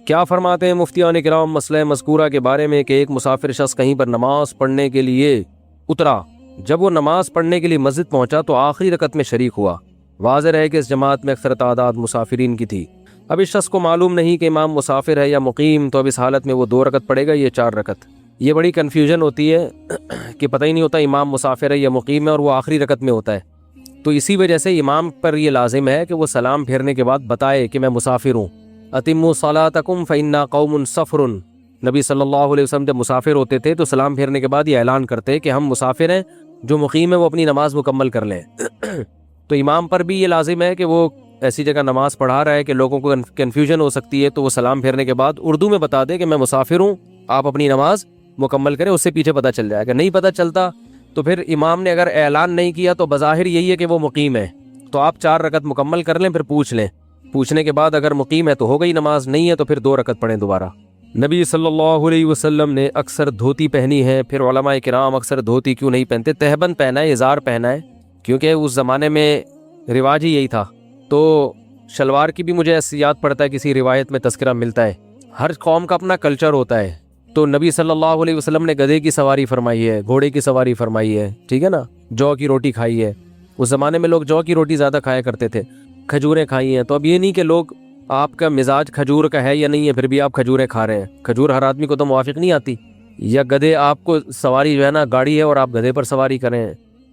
کیا فرماتے ہیں مفتیان کرام مسئلہ مذکورہ کے بارے میں کہ ایک مسافر شخص کہیں پر نماز پڑھنے کے لیے اترا، جب وہ نماز پڑھنے کے لیے مسجد پہنچا تو آخری رکعت میں شریک ہوا، واضح رہے کہ اس جماعت میں اکثر تعداد مسافرین کی تھی۔ اب اس شخص کو معلوم نہیں کہ امام مسافر ہے یا مقیم، تو اب اس حالت میں وہ 2 رکعت پڑھے گا یا 4 رکعت؟ یہ بڑی کنفیوژن ہوتی ہے کہ پتہ ہی نہیں ہوتا امام مسافر ہے یا مقیم ہے، اور وہ آخری رکعت میں ہوتا ہے۔ تو اسی وجہ سے امام پر یہ لازم ہے کہ وہ سلام پھیرنے کے بعد بتائے کہ میں مسافر ہوں۔ اتموا صلاتکم فإنا قوم سفر، نبی صلی اللہ علیہ وسلم جب مسافر ہوتے تھے تو سلام پھیرنے کے بعد یہ اعلان کرتے کہ ہم مسافر ہیں، جو مقیم ہے وہ اپنی نماز مکمل کر لیں۔ تو امام پر بھی یہ لازم ہے کہ وہ ایسی جگہ نماز پڑھا رہا ہے کہ لوگوں کو کنفیوژن ہو سکتی ہے، تو وہ سلام پھیرنے کے بعد اردو میں بتا دے کہ میں مسافر ہوں، آپ اپنی نماز مکمل کریں، اس سے پیچھے پتہ چل جائے گا۔ نہیں پتہ چلتا تو پھر امام نے اگر اعلان نہیں کیا تو بظاہر یہی ہے کہ وہ مقیم ہے، تو آپ 4 رکعت مکمل کر لیں، پھر پوچھ لیں، پوچھنے کے بعد اگر مقیم ہے تو ہو گئی نماز، نہیں ہے تو پھر 2 رکعت پڑھیں دوبارہ۔ نبی صلی اللہ علیہ وسلم نے اکثر دھوتی پہنی ہے، پھر علماء کرام اکثر دھوتی کیوں نہیں پہنتے؟ تہبند پہنا ہے، ازار پہنا ہے، کیونکہ اس زمانے میں رواج ہی یہی تھا۔ تو شلوار کی بھی مجھے ایسے یاد پڑتا ہے، کسی روایت میں تذکرہ ملتا ہے، ہر قوم کا اپنا کلچر ہوتا ہے۔ تو نبی صلی اللہ علیہ وسلم نے گدھے کی سواری فرمائی ہے، گھوڑے کی سواری فرمائی ہے، ٹھیک ہے نا، جو کی روٹی کھائی ہے، اس زمانے میں لوگ جو کی روٹی زیادہ کھایا کرتے تھے، کھجوریں کھائی ہیں۔ تو اب یہ نہیں کہ لوگ آپ کا مزاج کھجور کا ہے یا نہیں ہے پھر بھی آپ کھجوریں کھا رہے ہیں، کھجور ہر آدمی کو تو موافق نہیں آتی، یا گدھے آپ کو سواری جو ہے نا گاڑی ہے اور آپ گدھے پر سواری کریں۔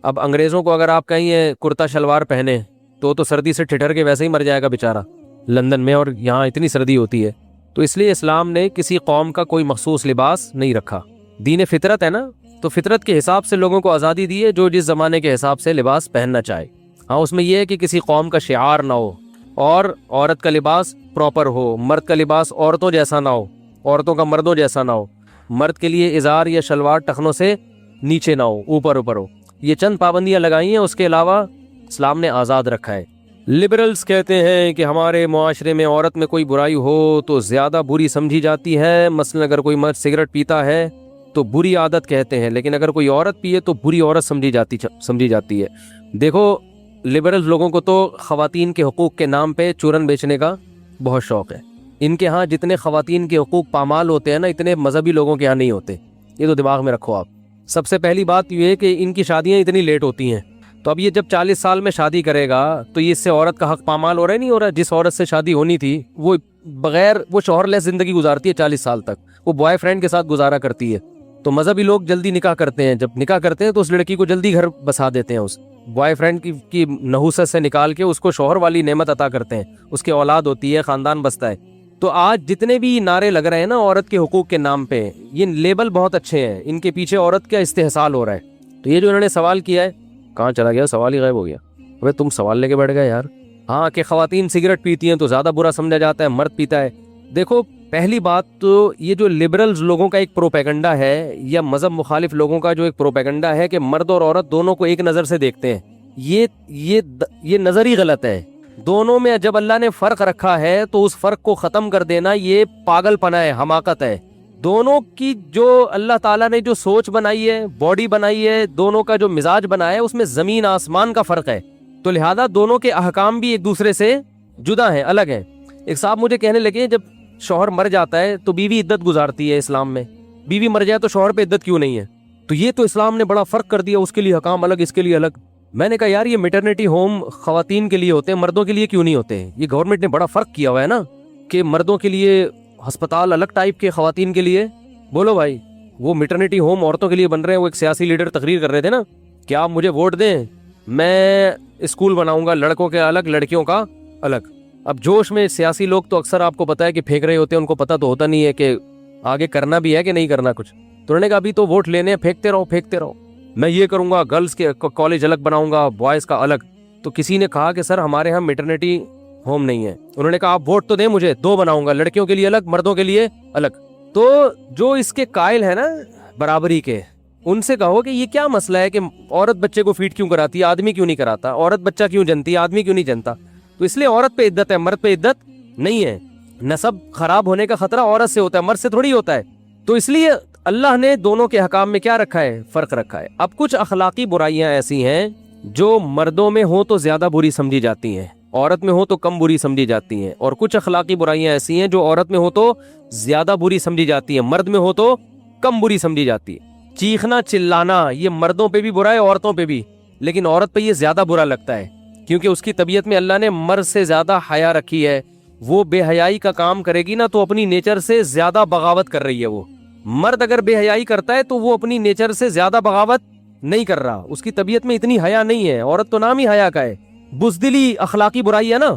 اب انگریزوں کو اگر آپ کہیں کرتا شلوار پہنے تو سردی سے ٹھٹر کے ویسے ہی مر جائے گا بیچارہ لندن میں، اور یہاں اتنی سردی ہوتی ہے۔ تو اس لیے اسلام نے کسی قوم کا کوئی مخصوص لباس نہیں رکھا، دین فطرت ہے نا، تو فطرت کے حساب سے لوگوں کو آزادی دی ہے جو جس زمانے کے حساب سے لباس پہننا چاہے۔ ہاں اس میں یہ ہے کہ کسی قوم کا شعار نہ ہو، اور عورت کا لباس پراپر ہو، مرد کا لباس عورتوں جیسا نہ ہو، عورتوں کا مردوں جیسا نہ ہو، مرد کے لیے ازار یا شلوار ٹخنوں سے نیچے نہ ہو، اوپر ہو۔ یہ چند پابندیاں لگائی ہیں، اس کے علاوہ اسلام نے آزاد رکھا ہے۔ لبرلز کہتے ہیں کہ ہمارے معاشرے میں عورت میں کوئی برائی ہو تو زیادہ بری سمجھی جاتی ہے، مثلا اگر کوئی مرد سگریٹ پیتا ہے تو بری عادت کہتے ہیں، لیکن اگر کوئی عورت پیے تو بری عورت سمجھی جاتی ہے۔ دیکھو لبرل لوگوں کو تو خواتین کے حقوق کے نام پہ چورن بیچنے کا بہت شوق ہے۔ ان کے ہاں جتنے خواتین کے حقوق پامال ہوتے ہیں نا، اتنے مذہبی لوگوں کے ہاں نہیں ہوتے، یہ تو دماغ میں رکھو آپ۔ سب سے پہلی بات یہ ہے کہ ان کی شادیاں اتنی لیٹ ہوتی ہیں، تو اب یہ جب 40 سال میں شادی کرے گا تو یہ اس سے عورت کا حق پامال ہو رہا ہے نہیں ہو رہا؟ جس عورت سے شادی ہونی تھی وہ بغیر وہ شوہر لیس زندگی گزارتی ہے 40 سال تک، وہ بوائے فرینڈ کے ساتھ گزارا کرتی ہے۔ تو مذہبی لوگ جلدی نکاح کرتے ہیں، جب نکاح کرتے ہیں تو اس لڑکی کو جلدی گھر بسا دیتے ہیں، اس بوائے فرینڈ کی نحوست سے نکال کے اس کو شوہر والی نعمت عطا کرتے ہیں، اس کی اولاد ہوتی ہے، خاندان بستا ہے۔ تو آج جتنے بھی نعرے لگ رہے ہیں نا عورت کے حقوق کے نام پہ، یہ لیبل بہت اچھے ہیں، ان کے پیچھے عورت کا استحصال ہو رہا ہے۔ تو یہ جو انہوں نے سوال کیا ہے، کہاں چلا گیا سوال ہی غائب ہو گیا؟ ابے تم سوال لے کے بیٹھ گئے یار۔ ہاں کہ خواتین سگریٹ پیتی ہیں تو زیادہ برا سمجھا جاتا ہے، مرد پیتا ہے۔ دیکھو پہلی بات تو یہ جو لبرلز لوگوں کا ایک پروپیگنڈا ہے، یا مذہب مخالف لوگوں کا جو ایک پروپیگنڈا ہے کہ مرد اور عورت دونوں کو ایک نظر سے دیکھتے ہیں، یہ نظر ہی غلط ہے۔ دونوں میں جب اللہ نے فرق رکھا ہے تو اس فرق کو ختم کر دینا یہ پاگل پنا ہے، حماقت ہے۔ دونوں کی جو اللہ تعالیٰ نے جو سوچ بنائی ہے، باڈی بنائی ہے، دونوں کا جو مزاج بنایا ہے، اس میں زمین آسمان کا فرق ہے، تو لہذا دونوں کے احکام بھی ایک دوسرے سے جدا ہیں، الگ ہیں۔ ایک صاحب مجھے کہنے لگے جب شوہر مر جاتا ہے تو بیوی عدت گزارتی ہے اسلام میں، بیوی مر جائے تو شوہر پہ عدت کیوں نہیں ہے؟ تو یہ تو اسلام نے بڑا فرق کر دیا، اس کے لیے حکام الگ، اس کے لیے الگ۔ میں نے کہا یار یہ میٹرنیٹی ہوم خواتین کے لیے ہوتے ہیں، مردوں کے لیے کیوں نہیں ہوتے؟ یہ گورنمنٹ نے بڑا فرق کیا ہوا ہے نا کہ مردوں کے لیے ہسپتال الگ ٹائپ کے، خواتین کے لیے۔ بولو بھائی، وہ میٹرنیٹی ہوم عورتوں کے لیے بن رہے ہیں۔ وہ ایک سیاسی لیڈر تقریر کر رہے تھے نا کہ آپ مجھے ووٹ دیں، میں اسکول بناؤں گا، لڑکوں کے الگ لڑکیوں کا الگ۔ اب جوش میں سیاسی لوگ تو اکثر آپ کو پتا ہے کہ پھینک رہے ہوتے ہیں، ان کو پتہ تو ہوتا نہیں ہے کہ آگے کرنا بھی ہے کہ نہیں کرنا کچھ۔ تو انہوں نے کہا ابھی تو ووٹ لینے ہیں، پھینکتے رہو، میں یہ کروں گا، گرلز کے کالج الگ بناؤں گا، بوائز کا الگ۔ تو کسی نے کہا کہ سر ہمارے ہاں میٹرنیٹی ہوم نہیں ہے۔ انہوں نے کہا آپ ووٹ تو دیں مجھے، 2 بناؤں گا، لڑکیوں کے لیے الگ، مردوں کے لیے الگ۔ تو جو اس کے قائل ہے نا برابری کے, ان سے کہو کہ یہ کیا مسئلہ ہے کہ عورت بچے کو فیڈ کیوں کراتی ہے, آدمی کیوں نہیں کراتا, عورت بچہ کیوں جنتی ہے, آدمی کیوں نہیں جنتا. تو اس لیے عورت پہ عدت ہے, مرد پہ عدت نہیں ہے. نسب خراب ہونے کا خطرہ عورت سے ہوتا ہے, مرد سے تھوڑی ہوتا ہے. تو اس لیے اللہ نے دونوں کے حکام میں کیا رکھا ہے, فرق رکھا ہے. اب کچھ اخلاقی برائیاں ایسی ہیں جو مردوں میں ہو تو زیادہ بری سمجھی جاتی ہیں, عورت میں ہو تو کم بری سمجھی جاتی ہیں, اور کچھ اخلاقی برائیاں ایسی ہیں جو عورت میں ہو تو زیادہ بری سمجھی جاتی ہیں, مرد میں ہو تو کم بری سمجھی جاتی ہے. چیخنا چلانا یہ مردوں پہ بھی برا ہے, عورتوں پہ بھی, لیکن عورت پہ یہ زیادہ برا لگتا ہے کیونکہ اس کی طبیعت میں اللہ نے مرد سے زیادہ حیا رکھی ہے. وہ بے حیائی کا کام کرے گی نا تو اپنی نیچر سے زیادہ بغاوت کر رہی ہے. وہ مرد اگر بے حیائی کرتا ہے تو وہ اپنی نیچر سے زیادہ بغاوت نہیں کر رہا, اس کی طبیعت میں اتنی حیا نہیں ہے. عورت تو نام ہی حیا کا ہے. بزدلی اخلاقی برائی ہے نا,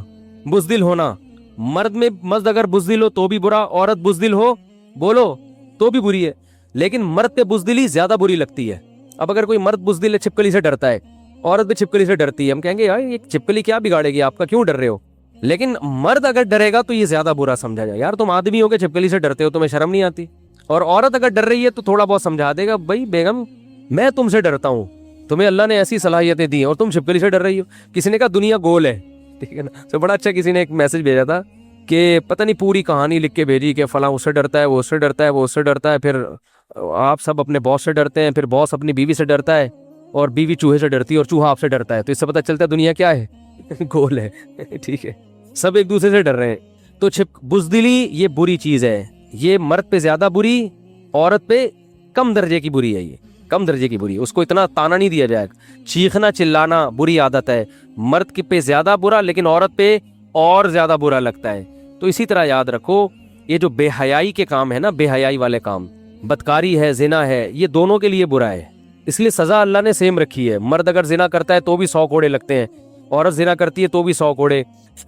بزدل ہونا. مرد میں مرد اگر بزدل ہو تو بھی برا, عورت بزدل ہو بولو تو بھی بری ہے, لیکن مرد پہ بزدلی زیادہ بری لگتی ہے. اب اگر کوئی مرد بزدل ہے, چھپکلی سے ڈرتا ہے, عورت بھی چھپکلی سے ڈرتی ہے, ہم کہیں گے یار یہ چھپکلی کیا بگاڑے گی آپ کا, کیوں ڈر رہے ہو. لیکن مرد اگر ڈرے گا تو یہ زیادہ برا سمجھا جائے, یار تم آدمی ہو کے چھپکلی سے ڈرتے ہو, تمہیں شرم نہیں آتی. اور عورت اگر ڈر رہی ہے تو تھوڑا بہت سمجھا دے گا, بھائی بیگم میں تم سے ڈرتا ہوں, تمہیں اللہ نے ایسی صلاحیتیں دی ہیں اور تم چھپکلی سے ڈر رہی ہو. کسی نے کہا دنیا گول ہے, ٹھیک ہے نا. تو بڑا اچھا کسی نے ایک میسج بھیجا تھا کہ پتہ نہیں پوری کہانی لکھ کے بھیجی کہ فلاں اس سے ڈرتا ہے, وہ اس سے ڈرتا ہے, وہ اس سے ڈرتا ہے, پھر آپ سب اپنے باس سے ڈرتے ہیں, پھر باس اپنی بیوی سے ڈرتا ہے, اور بیوی چوہے سے ڈرتی ہے, اور چوہا آپ سے ڈرتا ہے. تو اس سے پتہ چلتا ہے دنیا کیا ہے, گول ہے. ٹھیک ہے, سب ایک دوسرے سے ڈر رہے ہیں. تو بزدلی یہ بری چیز ہے, یہ مرد پہ زیادہ بری, عورت پہ کم درجے کی بری ہے. یہ کم درجے کی بری, اس کو اتنا تانا نہیں دیا جائے. چیخنا چلانا بری عادت ہے, مرد کے پہ زیادہ برا, لیکن عورت پہ اور زیادہ برا لگتا ہے. تو اسی طرح یاد رکھو یہ جو بے حیائی کے کام ہے نا, بے حیائی والے کام, بدکاری ہے, زنا ہے, یہ دونوں کے لیے برا ہے. اس لیے سزا اللہ نے سیم رکھی ہے. مرد اگر زنا کرتا ہے تو بھی 100 کوڑے لگتے ہیں, عورت زنا کرتی ہے تو بھی 100 کوڑے.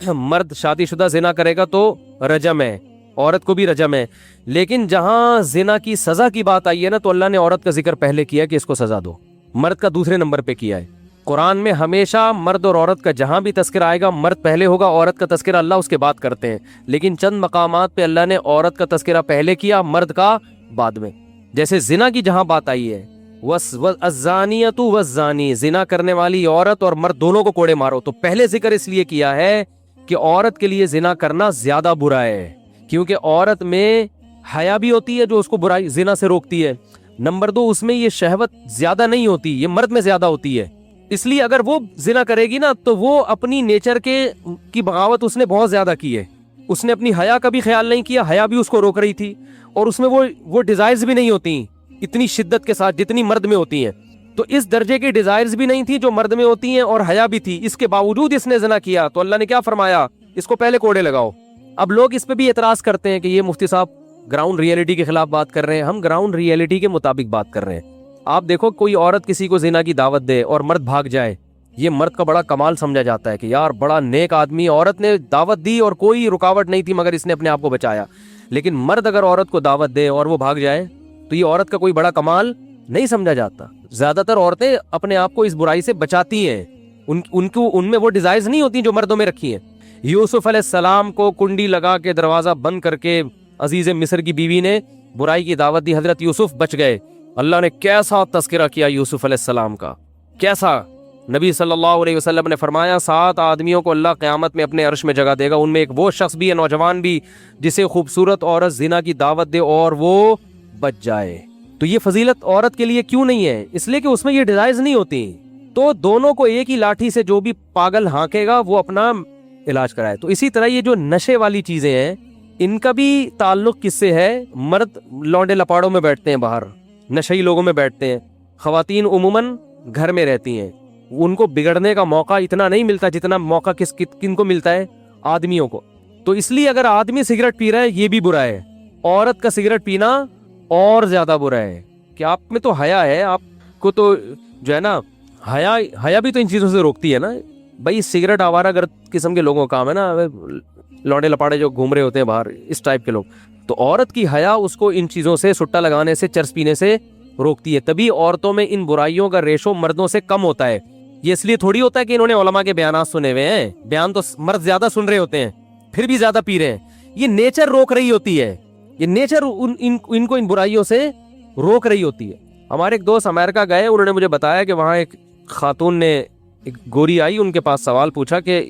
مرد شادی شدہ زنا کرے گا تو رجم ہے, عورت کو بھی رجم ہے. لیکن جہاں زنا کی سزا کی بات آئی ہے نا, تو اللہ نے عورت کا ذکر پہلے کیا کہ اس کو سزا دو, مرد کا دوسرے نمبر پہ کیا ہے. قرآن میں ہمیشہ مرد اور عورت کا جہاں بھی تذکرہ آئے گا, مرد پہلے ہوگا, عورت کا تذکرہ اللہ اس کے بعد کرتے ہیں. لیکن چند مقامات پہ اللہ نے عورت کا تذکرہ پہلے کیا, مرد کا بعد میں. جیسے زنا کی جہاں بات آئی ہے, الزانیۃ والزانی, زنا کرنے والی عورت اور مرد دونوں کو کوڑے مارو, تو پہلے ذکر اس لیے کیا ہے کہ عورت کے لیے زنا کرنا زیادہ برا ہے, کیونکہ عورت میں حیا بھی ہوتی ہے جو اس کو برائی زنا سے روکتی ہے. نمبر 2, اس میں یہ شہوت زیادہ نہیں ہوتی, یہ مرد میں زیادہ ہوتی ہے. اس لیے اگر وہ زنا کرے گی نا تو وہ اپنی نیچر کی بغاوت اس نے بہت زیادہ کی ہے. اس نے اپنی حیا کا بھی خیال نہیں کیا, حیا بھی اس کو روک رہی تھی, اور اس میں وہ ڈیزائرز بھی نہیں ہوتی اتنی شدت کے ساتھ جتنی مرد میں ہوتی ہیں. تو اس درجے کی ڈیزائرز بھی نہیں تھی جو مرد میں ہوتی ہیں, اور حیا بھی تھی. اس کے باوجود اس نے زنا کیا تو اللہ نے کیا فرمایا, اس کو پہلے کوڑے لگاؤ. اب لوگ اس پہ بھی اعتراض کرتے ہیں کہ یہ مفتی صاحب گراؤنڈ ریئلٹی کے خلاف بات کر رہے ہیں. ہم گراؤنڈ ریئلٹی کے مطابق بات کر رہے ہیں. آپ دیکھو کوئی عورت کسی کو زنا کی دعوت دے اور مرد بھاگ جائے, یہ مرد کا بڑا کمال سمجھا جاتا ہے کہ یار بڑا نیک آدمی, عورت نے دعوت دی اور کوئی رکاوٹ نہیں تھی مگر اس نے اپنے آپ کو بچایا. لیکن مرد اگر عورت کو دعوت دے اور وہ بھاگ جائے تو یہ عورت کا کوئی بڑا کمال نہیں سمجھا جاتا. زیادہ تر عورتیں اپنے آپ کو اس برائی سے بچاتی ہیں, ان میں وہ ڈیزائرز نہیں ہوتی جو مردوں میں رکھی ہیں. یوسف علیہ السلام کو کنڈی لگا کے دروازہ بند کر کے عزیز مصر کی بیوی نے برائی کی دعوت دی, حضرت یوسف بچ گئے. اللہ نے کیسا تذکرہ کیا یوسف علیہ السلام کا, کیسا. نبی صلی اللہ علیہ وسلم نے فرمایا 7 آدمیوں کو اللہ قیامت میں اپنے عرش میں جگہ دے گا, ان میں ایک وہ شخص بھی ہے, نوجوان بھی, جسے خوبصورت عورت زنا کی دعوت دے اور وہ بچ جائے. تو یہ فضیلت عورت کے لیے کیوں نہیں ہے, اس لیے کہ اس میں یہ ڈیزائرز نہیں ہوتی. تو دونوں کو ایک ہی لاٹھی سے جو بھی پاگل ہانکے گا وہ اپنا علاج کرائے. تو اسی طرح یہ جو نشے والی چیزیں ہیں ان کا بھی تعلق کس سے ہے, مرد لونڈے لپاڑوں میں بیٹھتے ہیں, باہر نشئی لوگوں میں بیٹھتے ہیں, خواتین عموماً گھر میں رہتی ہیں, ان کو بگڑنے کا موقع اتنا نہیں ملتا جتنا موقع کن کو ملتا ہے, آدمیوں کو. تو اس لیے اگر آدمی سگریٹ پی رہا ہے یہ بھی برا ہے, عورت کا سگریٹ پینا اور زیادہ برا ہے. کہ آپ میں تو حیا ہے, آپ کو تو جو ہے نا حیا بھی تو ان چیزوں سے روکتی ہے نا. بھائی سگریٹ آوارہ گرد قسم کے لوگوں کا کام ہے نا, لونڈے لپاڑے جو گھوم رہے ہوتے ہیں باہر, اس ٹائپ کے لوگ. تو عورت کی حیا اس کو ان چیزوں سے, سٹا لگانے سے, چرس پینے سے روکتی ہے. تبھی عورتوں میں ان برائیوں کا ریشو مردوں سے کم ہوتا ہے. یہ اس لیے تھوڑی ہوتا ہے کہ انہوں نے علماء کے بیانات سنے ہوئے ہیں, بیان تو مرد زیادہ سن رہے ہوتے ہیں پھر بھی زیادہ پی رہے ہیں. یہ نیچر روک رہی ہوتی ہے. یہ نیچر ان کو ان برائیوں سے روک رہی ہوتی ہے. ہمارے ایک دوست امریکہ گئے, انہوں نے مجھے بتایا کہ وہاں ایک خاتون نے, ایک گوری آئی, ان کے پاس سوال پوچھا کہ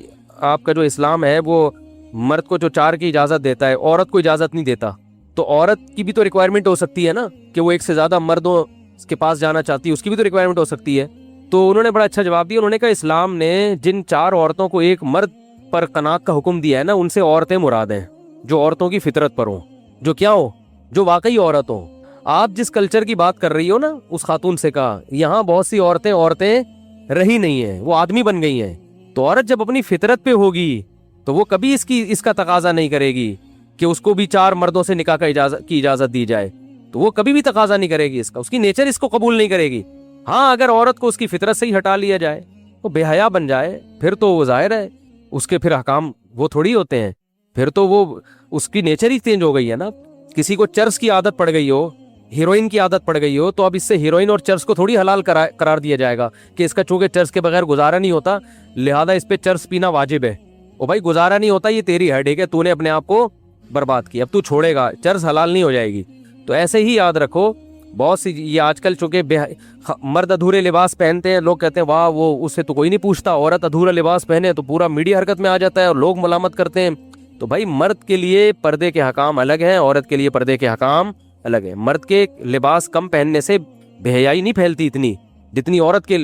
آپ کا جو اسلام ہے وہ مرد کو جو 4 کی اجازت دیتا ہے, عورت کو اجازت نہیں دیتا, تو عورت کی بھی تو ریکوائرمنٹ ہو سکتی ہے نا کہ وہ ایک سے زیادہ مردوں کے پاس جانا چاہتی ہے, اس کی بھی تو ریکوائرمنٹ ہو سکتی ہے. تو انہوں نے بڑا اچھا جواب دیا. انہوں نے کہا اسلام نے جن 4 عورتوں کو ایک مرد پر قناعت کا حکم دیا ہے نا, ان سے عورتیں مراد ہیں جو عورتوں کی فطرت پر ہوں, جو کیا ہو, جو واقعی عورت ہوں. آپ جس کلچر کی بات کر رہی ہو نا, اس خاتون سے کہا یہاں بہت سی عورتیں رہی نہیں ہیں, وہ آدمی بن گئی ہیں. تو عورت جب اپنی فطرت پہ ہوگی تو وہ کبھی اس کا تقاضا نہیں کرے گی کہ اس کو بھی 4 مردوں سے نکاح کی اجازت دی جائے. تو وہ کبھی بھی تقاضا نہیں کرے گی اس کا, اس کی نیچر اس کو قبول نہیں کرے گی. ہاں اگر عورت کو اس کی فطرت سے ہی ہٹا لیا جائے, وہ بے حیا بن جائے, پھر تو وہ ظاہر ہے اس کے پھر احکام وہ تھوڑی ہوتے ہیں, پھر تو وہ اس کی نیچر ہی چینج ہو گئی ہے نا. کسی کو چرس کی عادت پڑ گئی ہو, ہیروئن کی عادت پڑ گئی ہو, تو اب اس سے ہیروئن اور چرس کو تھوڑی حلال قرار دیا جائے گا کہ اس کا چونکہ چرس کے بغیر گزارا نہیں ہوتا لہذا اس پہ چرس پینا واجب ہے. او بھائی گزارا نہیں ہوتا, یہ تیری ہیڈیک ہے, تو نے اپنے آپ کو برباد کیا, اب تو چھوڑے گا, چرس حلال نہیں ہو جائے گی. تو ایسے ہی یاد رکھو, بہت سی یہ آج کل چونکہ مرد ادھورے لباس پہنتے ہیں, لوگ کہتے ہیں واہ وہ اس سے تو کوئی نہیں پوچھتا, عورت ادھورا لباس پہنے تو پورا میڈیا حرکت میں آ جاتا ہے اور لوگ ملامت کرتے ہیں. تو بھائی مرد کے لیے پردے کے حکام الگ ہیں, عورت کے لیے پردے کے حکام الگ ہیں. مرد کے لباس کم پہننے سے بے حیائی نہیں پھیلتی اتنی جتنی عورت کے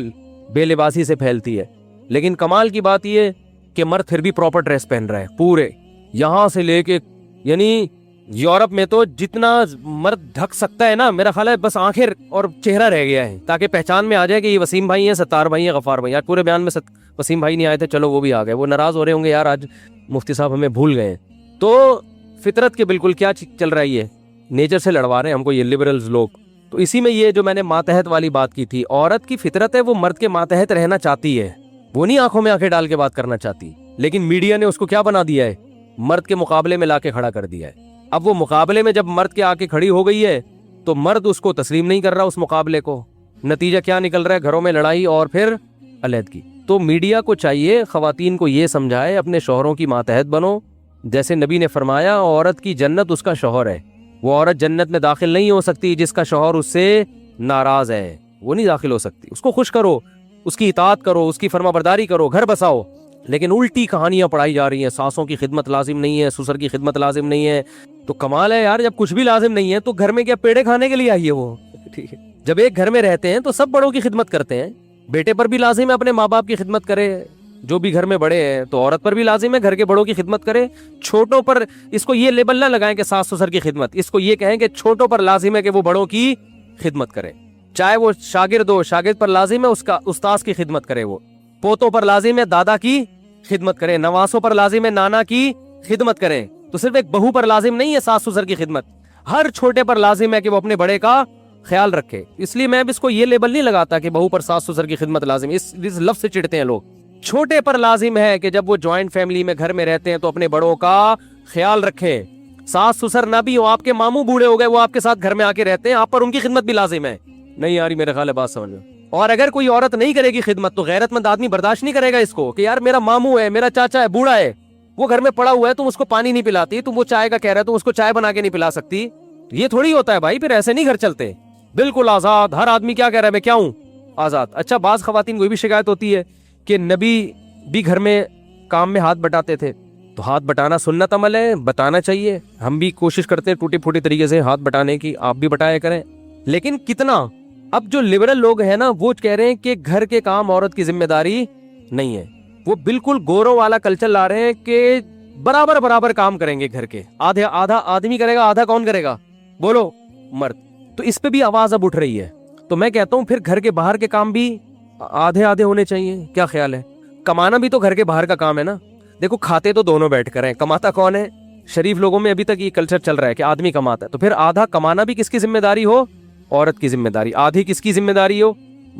بے لباسی سے پھیلتی ہے. لیکن کمال کی بات یہ کہ مرد پھر بھی پراپر ڈریس پہن رہا ہے پورے, یہاں سے لے کے, یعنی یورپ میں تو جتنا مرد ڈھک سکتا ہے نا, میرا خیال ہے بس آنکھیں اور چہرہ رہ گیا ہے تاکہ پہچان میں آ جائے کہ یہ وسیم بھائی ہیں, ستار بھائی ہیں, غفار بھائی. آج پورے بیان میں وسیم بھائی نہیں آئے تھے, چلو وہ بھی آ گئے, وہ ناراض ہو رہے ہوں گے یار آج مفتی صاحب ہمیں بھول گئے. تو فطرت کے بالکل کیا چل رہا ہے, یہ نیچر سے لڑوا رہے ہیں ہم کو یہ لبرلز لوگ. تو اسی میں یہ جو میں نے ماتحت والی بات کی تھی, عورت کی فطرت ہے وہ مرد کے ماتحت رہنا چاہتی ہے, وہ نہیں آنکھوں میں آنکھیں ڈال کے بات کرنا چاہتی. لیکن میڈیا نے اس کو کیا بنا دیا ہے, مرد کے مقابلے میں لا کے کھڑا کر دیا ہے. اب وہ مقابلے میں جب مرد کے آ کے کھڑی ہو گئی ہے تو مرد اس کو تسلیم نہیں کر رہا اس مقابلے کو. نتیجہ کیا نکل رہا ہے, گھروں میں لڑائی اور پھر علیحدگی. تو میڈیا کو چاہیے خواتین کو یہ سمجھائے اپنے شوہروں کی ماتحت بنو, جیسے نبی نے فرمایا عورت کی جنت اس کا شوہر ہے. وہ عورت جنت میں داخل نہیں ہو سکتی جس کا شوہر اس سے ناراض ہے, وہ نہیں داخل ہو سکتی. اس کو خوش کرو, اس کی اطاعت کرو, اس کی فرما برداری کرو, گھر بساؤ. لیکن الٹی کہانیاں پڑھائی جا رہی ہیں, ساسوں کی خدمت لازم نہیں ہے, سسر کی خدمت لازم نہیں ہے. تو کمال ہے یار, جب کچھ بھی لازم نہیں ہے تو گھر میں کیا پیڑے کھانے کے لیے آئی ہے وہ, ٹھیک ہے. جب ایک گھر میں رہتے ہیں تو سب بڑوں کی خدمت کرتے ہیں, بیٹے پر بھی لازم ہے اپنے ماں باپ کی خدمت کرے, جو بھی گھر میں بڑے ہیں, تو عورت پر بھی لازم ہے گھر کے بڑوں کی خدمت کرے. چھوٹوں پر اس کو یہ لیبل نہ لگائیں کہ ساس سسر کی خدمت, اس کو یہ کہیں کہ چھوٹوں پر لازم ہے کہ وہ بڑوں کی خدمت کرے. چاہے وہ شاگرد ہو, شاگرد پر لازم ہے اس کا استاذ کی خدمت کرے, وہ پوتوں پر لازم ہے دادا کی خدمت کرے, نواسوں پر لازم ہے نانا کی خدمت کرے. تو صرف ایک بہو پر لازم نہیں ہے ساس سسر کی خدمت, ہر چھوٹے پر لازم ہے کہ وہ اپنے بڑے کا خیال رکھے. اس لیے میں اب اس کو یہ لیبل نہیں لگاتا کہ بہو پر ساس سسر کی خدمت لازم, اس لفظ سے چڑھتے ہیں لوگ. چھوٹے پر لازم ہے کہ جب وہ جوائنٹ فیملی میں گھر میں رہتے ہیں تو اپنے بڑوں کا خیال رکھیں. ساس سسر نہ بھی ہو, آپ کے ماموں بوڑھے ہو گئے, وہ آپ کے ساتھ گھر میں آ کے رہتے ہیں, آپ پر ان کی خدمت بھی لازم ہے. نہیں یار میرے خیال ہے بات سمجھ میں. اور اگر کوئی عورت نہیں کرے گی خدمت تو غیرت مند آدمی برداشت نہیں کرے گا اس کو کہ یار میرا ماموں ہے, میرا چاچا ہے, بوڑھا ہے, وہ گھر میں پڑا ہوا ہے, تم اس کو پانی نہیں پلاتی, تم وہ چائے کا کہہ رہا ہے, تم اس کو چائے بنا کے نہیں پلا سکتی. یہ تھوڑی ہوتا ہے بھائی, پھر ایسے نہیں گھر چلتے. بالکل آزاد, ہر آدمی کیا کہہ رہا ہے, میں کیا ہوں, آزاد. اچھا بعض خواتین کو بھی شکایت ہوتی ہے کہ نبی بھی گھر میں کام میں ہاتھ بٹاتے تھے, تو ہاتھ بٹانا سنت عمل ہے, بتانا چاہیے. ہم بھی کوشش کرتے ہیں ٹوٹی پھوٹی طریقے سے ہاتھ بٹانے کی, آپ بھی بٹایا کریں, لیکن کتنا. اب جو لبرل لوگ ہیں نا وہ کہہ رہے ہیں کہ گھر کے کام عورت کی ذمہ داری نہیں ہے. وہ بالکل گوروں والا کلچر لا رہے ہیں کہ برابر برابر کام کریں گے گھر کے, آدھا آدمی کرے گا, آدھا کون کرے گا, بولو, مرد. تو اس پہ بھی آواز اب اٹھ رہی ہے. تو میں کہتا ہوں پھر گھر کے باہر کے کام بھی آدھے آدھے ہونے چاہیے. کیا خیال ہے؟ کمانا بھی تو گھر کے باہر کا کام ہے نا. دیکھو کھاتے تو دونوں بیٹھ کر ہیں, کماتا کون ہے؟ شریف لوگوں میں ابھی تک یہ کلچر چل رہا ہے کہ آدمی کماتا ہے. تو پھر آدھا کمانا بھی کس کی ذمہ داری ہو؟ عورت کی ذمہ داری. آدھی کس کی ذمہ داری ہو؟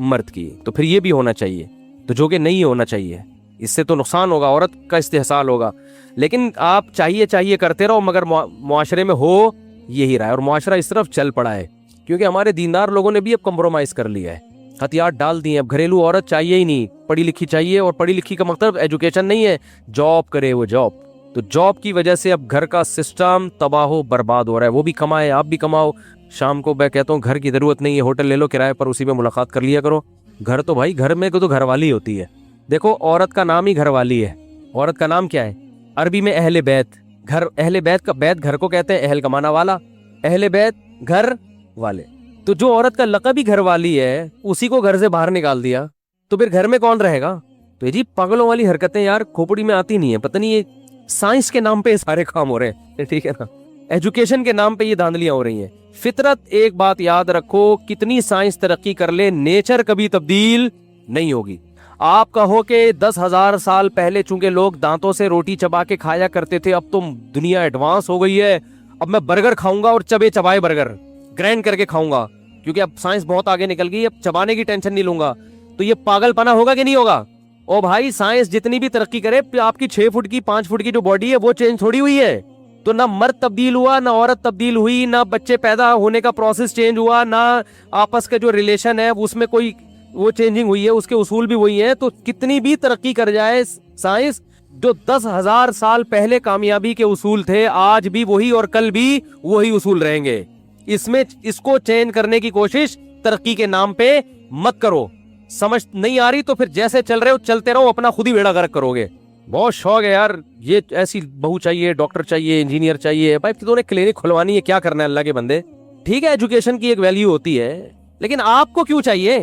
مرد کی. تو پھر یہ بھی ہونا چاہیے, تو جو کہ نہیں ہونا چاہیے. اس سے تو نقصان ہوگا, عورت کا استحصال ہوگا. لیکن آپ چاہیے کرتے رہو, مگر معاشرے میں ہو یہی رہا ہے, اور معاشرہ اس طرف چل پڑا ہے کیونکہ ہمارے دیندار لوگوں نے بھی اب کمپرومائز کر لیا ہے, ہتھیار ڈال دیے. اب گھریلو عورت چاہیے ہی نہیں, پڑھی لکھی چاہیے. اور پڑھی لکھی کا مطلب ایجوکیشن نہیں ہے, جاب کرے, وہ جاب تو جاب کی وجہ سے اب گھر کا سسٹم تباہ و برباد ہو رہا ہے. وہ بھی کمائے, آپ بھی کماؤ. شام کو میں کہتا ہوں گھر کی ضرورت نہیں ہے, ہوٹل لے لو کرائے پر, اسی میں ملاقات کر لیا کرو. گھر تو بھائی گھر میں تو گھر والی ہوتی ہے. دیکھو عورت کا نام ہی گھر والی ہے. عورت کا نام کیا ہے عربی میں؟ اہل بیت. گھر, اہل بیت کا بیت گھر کو کہتے ہیں, اہل کا معنی والا, اہل بیت گھر والے. تو جو عورت کا لقب ہی گھر والی ہے اسی کو گھر سے باہر نکال دیا تو پھر گھر میں کون رہے گا؟ تو یہ جی پاگلوں والی حرکتیں یار کھوپڑی میں آتی نہیں ہے. پتہ نہیں یہ سائنس کے نام پہ سارے کام ہو رہے ہیں, ٹھیک ہے نا, ایجوکیشن کے نام پہ یہ دھاندلیاں ہو رہی ہیں. فطرت, ایک بات یاد رکھو, کتنی سائنس ترقی کر لے نیچر کبھی تبدیل نہیں ہوگی. آپ کہو کہ 10,000 سال پہلے چونکہ لوگ دانتوں سے روٹی چبا کے کھایا کرتے تھے, اب تو دنیا ایڈوانس ہو گئی ہے, اب میں برگر کھاؤں گا اور چبے چبائے برگر گرینڈ کر کے کھاؤں گا کیونکہ اب سائنس بہت آگے نکل گئی, اب چبانے کی ٹینشن نہیں لوں گا. تو یہ پاگل پنا ہوگا کہ نہیں ہوگا؟ او بھائی سائنس جتنی بھی ترقی کرے, آپ کی 6 فٹ کی 5 فٹ کی جو باڈی ہے وہ چینج تھوڑی ہوئی ہے. تو نہ مرد تبدیل ہوا, نہ عورت تبدیل ہوئی, نہ بچے پیدا ہونے کا پروسیس چینج ہوا, نہ آپس کا جو ریلیشن ہے اس میں کوئی وہ چینجنگ ہوئی ہے, اس کے اصول بھی وہی ہیں. تو کتنی بھی ترقی کر جائے سائنس, جو 10,000 سال پہلے کامیابی کے اصول تھے آج بھی وہی اور کل بھی وہی اصول رہیں گے. اس کو چینج کرنے کی کوشش ترقی کے نام پہ مت کرو. سمجھ نہیں آ رہی تو پھر جیسے چل رہے ہو چلتے رہو, اپنا خود ہی بیڑا غرق کرو گے. بہت شوق ہے یار, یہ ایسی بہو چاہیے, ڈاکٹر چاہیے, انجینئر چاہیے. بھائی تو نے کلینک کھلوانی ہے, کیا کرنا ہے اللہ کے بندے؟ ٹھیک ہے ایجوکیشن کی ایک ویلیو ہوتی ہے, لیکن آپ کو کیوں چاہیے؟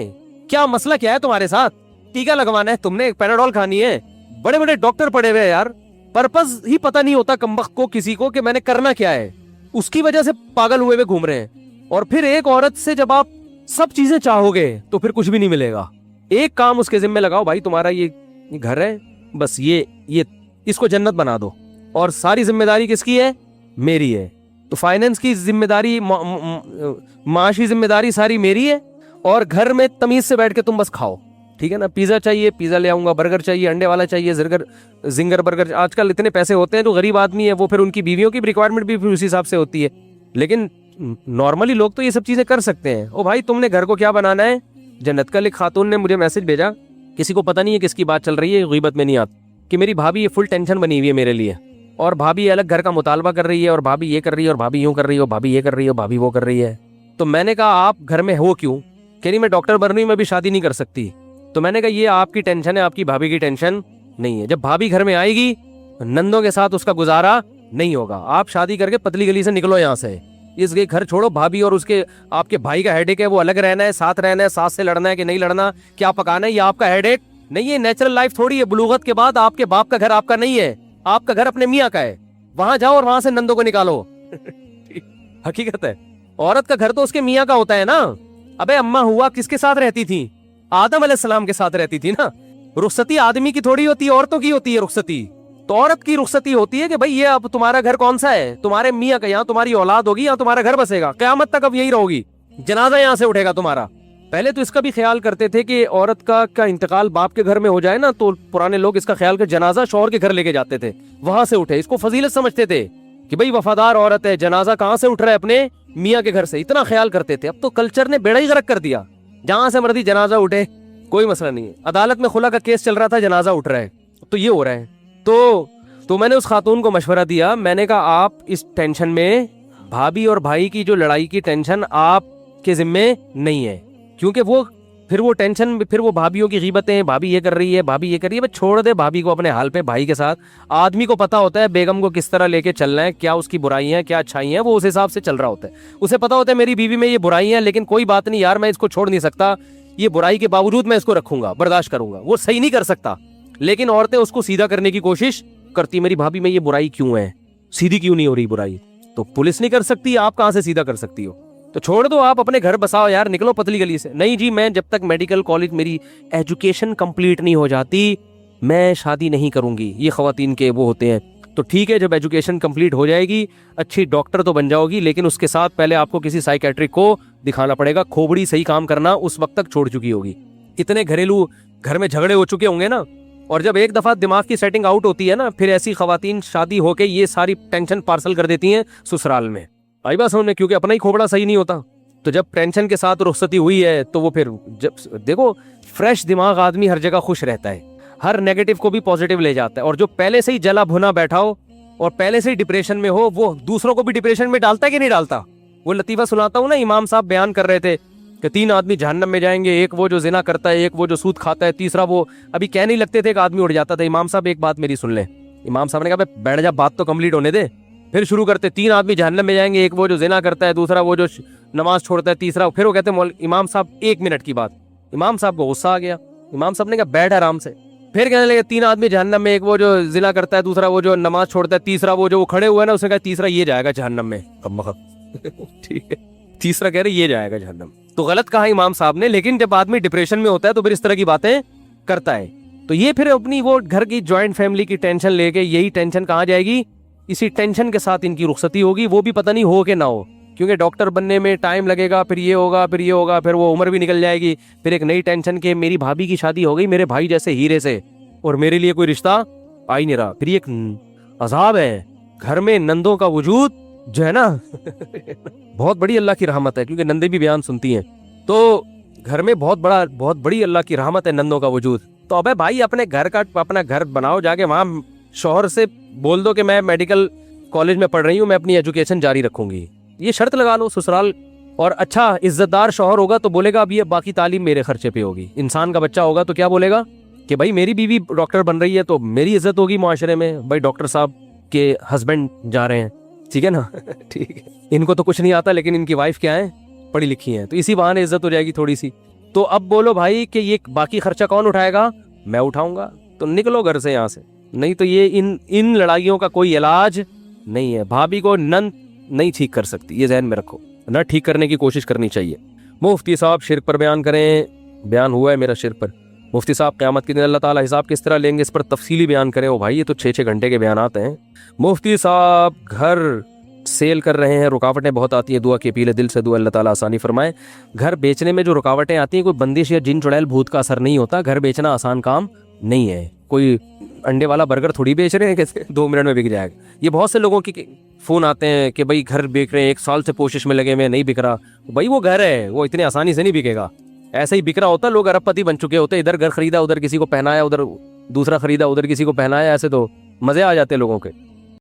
کیا مسئلہ کیا ہے تمہارے ساتھ؟ ٹیکا لگوانا ہے تم نے, پیراڈول کھانی ہے. بڑے بڑے ڈاکٹر پڑے ہوئے یار, پرپز ہی پتہ نہیں ہوتا کمبخت کو کسی کو کہ میں نے کرنا کیا ہے, اس کی وجہ سے پاگل ہوئے گھوم رہے ہیں. اور پھر ایک عورت سے جب آپ سب چیزیں چاہو گے تو پھر کچھ بھی نہیں ملے گا. ایک کام اس کے ذمہ لگاؤ, بھائی تمہارا یہ گھر ہے, بس یہ اس کو جنت بنا دو, اور ساری ذمہ داری کس کی ہے؟ میری ہے. تو فائنینس کی ذمہ داری, معاشی ذمہ داری ساری میری ہے, اور گھر میں تمیز سے بیٹھ کے تم بس کھاؤ, ٹھیک ہے نا. پیزا چاہیے پیزا لے آؤں گا, برگر چاہیے انڈے والا چاہیے, زنگر برگر. آج کل اتنے پیسے ہوتے ہیں, جو غریب آدمی ہے وہ پھر ان کی بیویوں کی ریکوائرمنٹ بھی پھر اسی حساب سے ہوتی ہے. لیکن نارملی لوگ تو یہ سب چیزیں کر سکتے ہیں. او بھائی تم نے گھر کو کیا بنانا ہے؟ جنت. کل ایک خاتون نے مجھے میسج بھیجا, کسی کو پتہ نہیں ہے کس کی بات چل رہی ہے, غیبت میں نہیں آتی, کہ میری بھابھی یہ فل ٹینشن بنی ہوئی ہے میرے لیے, اور بھابھی الگ گھر کا مطالبہ کر رہی ہے, اور بھابھی یہ کر رہی ہے, اور بھابھی یوں کر رہی ہے, اور بھابھی یہ کر رہی ہے, اور بھابھی وہ کر رہی ہے. تو میں نے کہا آپ گھر میں ہو کیوں؟ کہ نہیں میں ڈاکٹر بن رہی ہوں, میں بھی شادی نہیں کر سکتی. تو میں نے کہا یہ آپ کی ٹینشن ہے, آپ کی بھابھی کی ٹینشن نہیں ہے. جب بھابھی گھر میں آئے گی, نندوں کے ساتھ اس کا گزارا نہیں ہوگا. آپ شادی کر کے پتلی گلی سے نکلو یہاں سے, اس کے گھر چھوڑو. بھابھی اور اس کے آپ کے بھائی کا ہیڈیک ہے, وہ الگ رہنا ہے, ساتھ رہنا ہے, ساتھ سے لڑنا ہے کہ نہیں لڑنا, کیا پکانا ہے, یہ آپ کا ہیڈیک نہیں ہے. نیچرل لائف تھوڑی ہے. بلوغت کے بعد آپ کے باپ کا گھر آپ کا نہیں ہے, آپ کا گھر اپنے میاں کا ہے. وہاں جاؤ اور وہاں سے نندوں کو نکالو. حقیقت ہے, عورت کا گھر تو اس کے میاں کا ہوتا ہے نا. ابے اماں ہوا کس کے ساتھ رہتی تھی؟ آدم علیہ السلام کے ساتھ رہتی تھی نا. رخصتی آدمی کی تھوڑی ہوتی ہے, عورتوں کی ہوتی ہے رخصتی. تو عورت کی رخصتی ہوتی ہے کہ بھائی یہ اب تمہارا گھر کون سا ہے؟ تمہارے میاں کا. یہاں تمہاری اولاد ہوگی, یہاں تمہارا گھر بسے گا, قیامت تک اب یہی رہو گی. جنازہ یہاں سے اٹھے گا تمہارا. پہلے تو اس کا بھی خیال کرتے تھے کہ عورت کا انتقال باپ کے گھر میں ہو جائے نا, تو پرانے لوگ اس کا خیال کر جنازہ شوہر کے گھر لے کے جاتے تھے, وہاں سے اٹھے. اس کو فضیلت سمجھتے تھے کہ بھائی وفادار عورت ہے, جنازہ کہاں سے اٹھ رہا ہے؟ اپنے میاں کے گھر سے. اتنا خیال کرتے تھے. اب تو کلچر نے بیڑا ہی غرق کر دیا, جہاں سے مرضی جنازہ اٹھے, کوئی مسئلہ نہیں ہے. عدالت میں خلا کا کیس چل رہا تھا, جنازہ اٹھ رہا ہے, تو یہ ہو رہا ہے. تو میں نے اس خاتون کو مشورہ دیا, میں نے کہا آپ اس ٹینشن میں, بھابھی اور بھائی کی جو لڑائی کی ٹینشن آپ کے ذمہ نہیں ہے, کیونکہ وہ ٹینشن, پھر وہ بھابھیوں کی غیبتیں, بھابھی یہ کر رہی ہے, بھابھی یہ کر رہی ہے. بس چھوڑ دے بھابھی کو اپنے حال پہ, بھائی کے ساتھ. آدمی کو پتا ہوتا ہے بیگم کو کس طرح لے کے چلنا ہے, کیا اس کی برائی ہیں, کیا اچھائی ہیں, وہ اس حساب سے چل رہا ہوتا ہے. اسے پتا ہوتا ہے میری بیوی میں یہ برائی ہیں, لیکن کوئی بات نہیں یار, میں اس کو چھوڑ نہیں سکتا, یہ برائی کے باوجود میں اس کو رکھوں گا, برداشت کروں گا. وہ صحیح نہیں کر سکتا, لیکن عورتیں اس کو سیدھا کرنے کی کوشش کرتی. میری بھابھی میں یہ برائی کیوں ہے, سیدھی کیوں نہیں ہو رہی برائی؟ تو پولیس نہیں کر سکتی, آپ کہاں سے سیدھا کر سکتی ہو؟ تو چھوڑ دو, آپ اپنے گھر بساؤ یار, نکلو پتلی گلی سے. نہیں جی میں جب تک میڈیکل کالج میری ایجوکیشن کمپلیٹ نہیں ہو جاتی میں شادی نہیں کروں گی. یہ خواتین کے وہ ہوتے ہیں. تو ٹھیک ہے, جب ایجوکیشن کمپلیٹ ہو جائے گی, اچھی ڈاکٹر تو بن جاؤ گی, لیکن اس کے ساتھ پہلے آپ کو کسی سائیکیٹرک کو دکھانا پڑے گا. کھوبڑی صحیح کام کرنا اس وقت تک چھوڑ چکی ہوگی. اتنے گھریلو گھر میں جھگڑے ہو چکے ہوں گے نا, اور جب ایک دفعہ دماغ کی سیٹنگ آؤٹ ہوتی ہے نا, پھر ایسی خواتین شادی ہو کے یہ ساری ٹینشن پارسل کر دیتی ہیں سسرال میں. آئی بات سمجھنے, کیونکہ اپنا ہی کھوبڑا صحیح نہیں ہوتا. تو جب ٹینشن کے ساتھ رخصتی ہوئی ہے تو وہ پھر جب دیکھو فریش دماغ آدمی ہر جگہ خوش رہتا ہے, ہر نیگیٹو کو بھی پازیٹیو لے جاتا ہے. اور جو پہلے سے ہی جلا بھنا بیٹھا ہو اور پہلے سے ہی ڈپریشن میں ہو, وہ دوسروں کو بھی ڈپریشن میں ڈالتا ہے کہ نہیں ڈالتا؟ وہ لطیفہ سناتا ہوں نا, امام صاحب بیان کر رہے تھے کہ 3 آدمی جہنم میں جائیں گے, ایک وہ جو زنا کرتا ہے, ایک وہ جو سود کھاتا ہے, تیسرا وہ, ابھی کہہ نہیں لگتے تھے کہ آدمی اڑ جاتا تھا. امام صاحب ایک بات میری سن لیں. امام صاحب نے کہا بیٹھ جا, بات تو کمپلیٹ ہونے دے. پھر شروع کرتے, 3 آدمی جہنم میں جائیں گے, ایک وہ جو زنا کرتا ہے, دوسرا وہ جو نماز چھوڑتا ہے, تیسرا. پھر وہ کہتے ہیں امام صاحب 1 منٹ کی بات. امام صاحب کو غصہ آ گیا. امام صاحب نے کہا بیٹھ آرام سے. پھر کہنے لگے 3 آدمی جہنم میں, ایک وہ جو زنا کرتا ہے, دوسرا وہ جو نماز چھوڑتا ہے, تیسرا وہ جو کھڑے ہوئے نا, اس نے کہا تیسرا یہ جائے گا جہنم میں. ٹھیک ہے, تیسرا کہہ رہے یہ جائے گا جہنم. تو غلط کہا امام صاحب نے, لیکن جب آدمی ڈپریشن میں ہوتا ہے تو پھر اس طرح کی باتیں کرتا ہے. تو یہ پھر اپنی وہ گھر کی جوائنٹ فیملی کی ٹینشن لے کے, یہی ٹینشن کہاں جائے گی, اسی ٹینشن کے ساتھ ان کی رخصتی ہوگی, وہ بھی پتہ نہیں ہو کہ نہ ہو, کیونکہ ڈاکٹر بننے میں ٹائم لگے گا, پھر یہ ہوگا, پھر یہ ہوگا, پھر وہ عمر بھی نکل جائے گی, پھر ایک نئی ٹینشن کہ میری بھابھی کی شادی ہو گئی میرے بھائی جیسے ہیرے سے, اور میرے لیے کوئی رشتہ آ ہی نہیں رہا. پھر یہ ایک عذاب ہے. گھر میں نندوں کا وجود جو ہے نا بہت بڑی اللہ کی رحمت ہے, کیونکہ نندیں بھی بیان سنتی ہیں, تو گھر میں بہت بڑی اللہ کی رحمت ہے نندوں کا وجود. تو ابے بھائی اپنا گھر بناؤ, جا کے وہاں شوہر سے بول دو کہ میں میڈیکل کالج میں پڑھ رہی ہوں, میں اپنی ایجوکیشن جاری رکھوں گی, یہ شرط لگا لو سسرال. اور اچھا عزت دار شوہر ہوگا تو بولے گا اب یہ باقی تعلیم میرے خرچے پہ ہوگی. انسان کا بچہ ہوگا تو کیا بولے گا کہ بھائی میری بیوی ڈاکٹر بن رہی ہے تو میری عزت ہوگی معاشرے میں, بھائی ڈاکٹر صاحب کے ہسبینڈ جا رہے ہیں, ٹھیک ہے نا. ٹھیک ہے, ان کو تو کچھ نہیں آتا لیکن ان کی وائف کیا ہے, پڑھی لکھی ہیں, تو اسی بہانے عزت ہو جائے گی تھوڑی سی. تو اب بولو بھائی کہ یہ باقی خرچہ کون اٹھائے گا, میں اٹھاؤں گا, تو نکلو گھر سے یہاں سے, نہیں تو یہ ان لڑائیوں کا کوئی علاج نہیں ہے. بھابھی کو نند نہیں ٹھیک کر سکتی, یہ ذہن میں رکھو, نہ ٹھیک کرنے کی کوشش کرنی چاہیے. مفتی صاحب شرک پر بیان کریں, بیان ہوا ہے میرا شرک پر. مفتی صاحب قیامت کے دن اللہ تعالیٰ حساب کس طرح لیں گے, اس پر تفصیلی بیان کریں. او بھائی یہ تو 6 گھنٹے کے بیانات ہیں. مفتی صاحب گھر سیل کر رہے ہیں, رکاوٹیں بہت آتی ہیں, دعا کی اپیل ہے, دل سے دعا, اللہ تعالیٰ آسانی فرمائے. گھر بیچنے میں جو رکاوٹیں آتی ہیں, کوئی بندش یا جن چڑیل بھوت کا اثر نہیں ہوتا. گھر بیچنا آسان کام نہیں ہے, کوئی انڈے والا برگر تھوڑی بیچ رہے ہیں کہ 2 منٹ میں بک جائے گا. یہ بہت سے لوگوں کی فون آتے ہیں کہ بھائی گھر بیچ رہے ہیں, 1 سال سے کوشش میں لگے ہوئے, نہیں بک رہا. بھائی وہ گھر ہے, وہ اتنے آسانی سے نہیں بکے گا. ایسے ہی بک رہا ہوتا, لوگ ارب پتی بن چکے ہوتے, ادھر گھر خریدا ادھر کسی کو پہنایا, ادھر دوسرا خریدا ادھر کسی کو پہنایا, ایسے تو مزے آ جاتے لوگوں کے.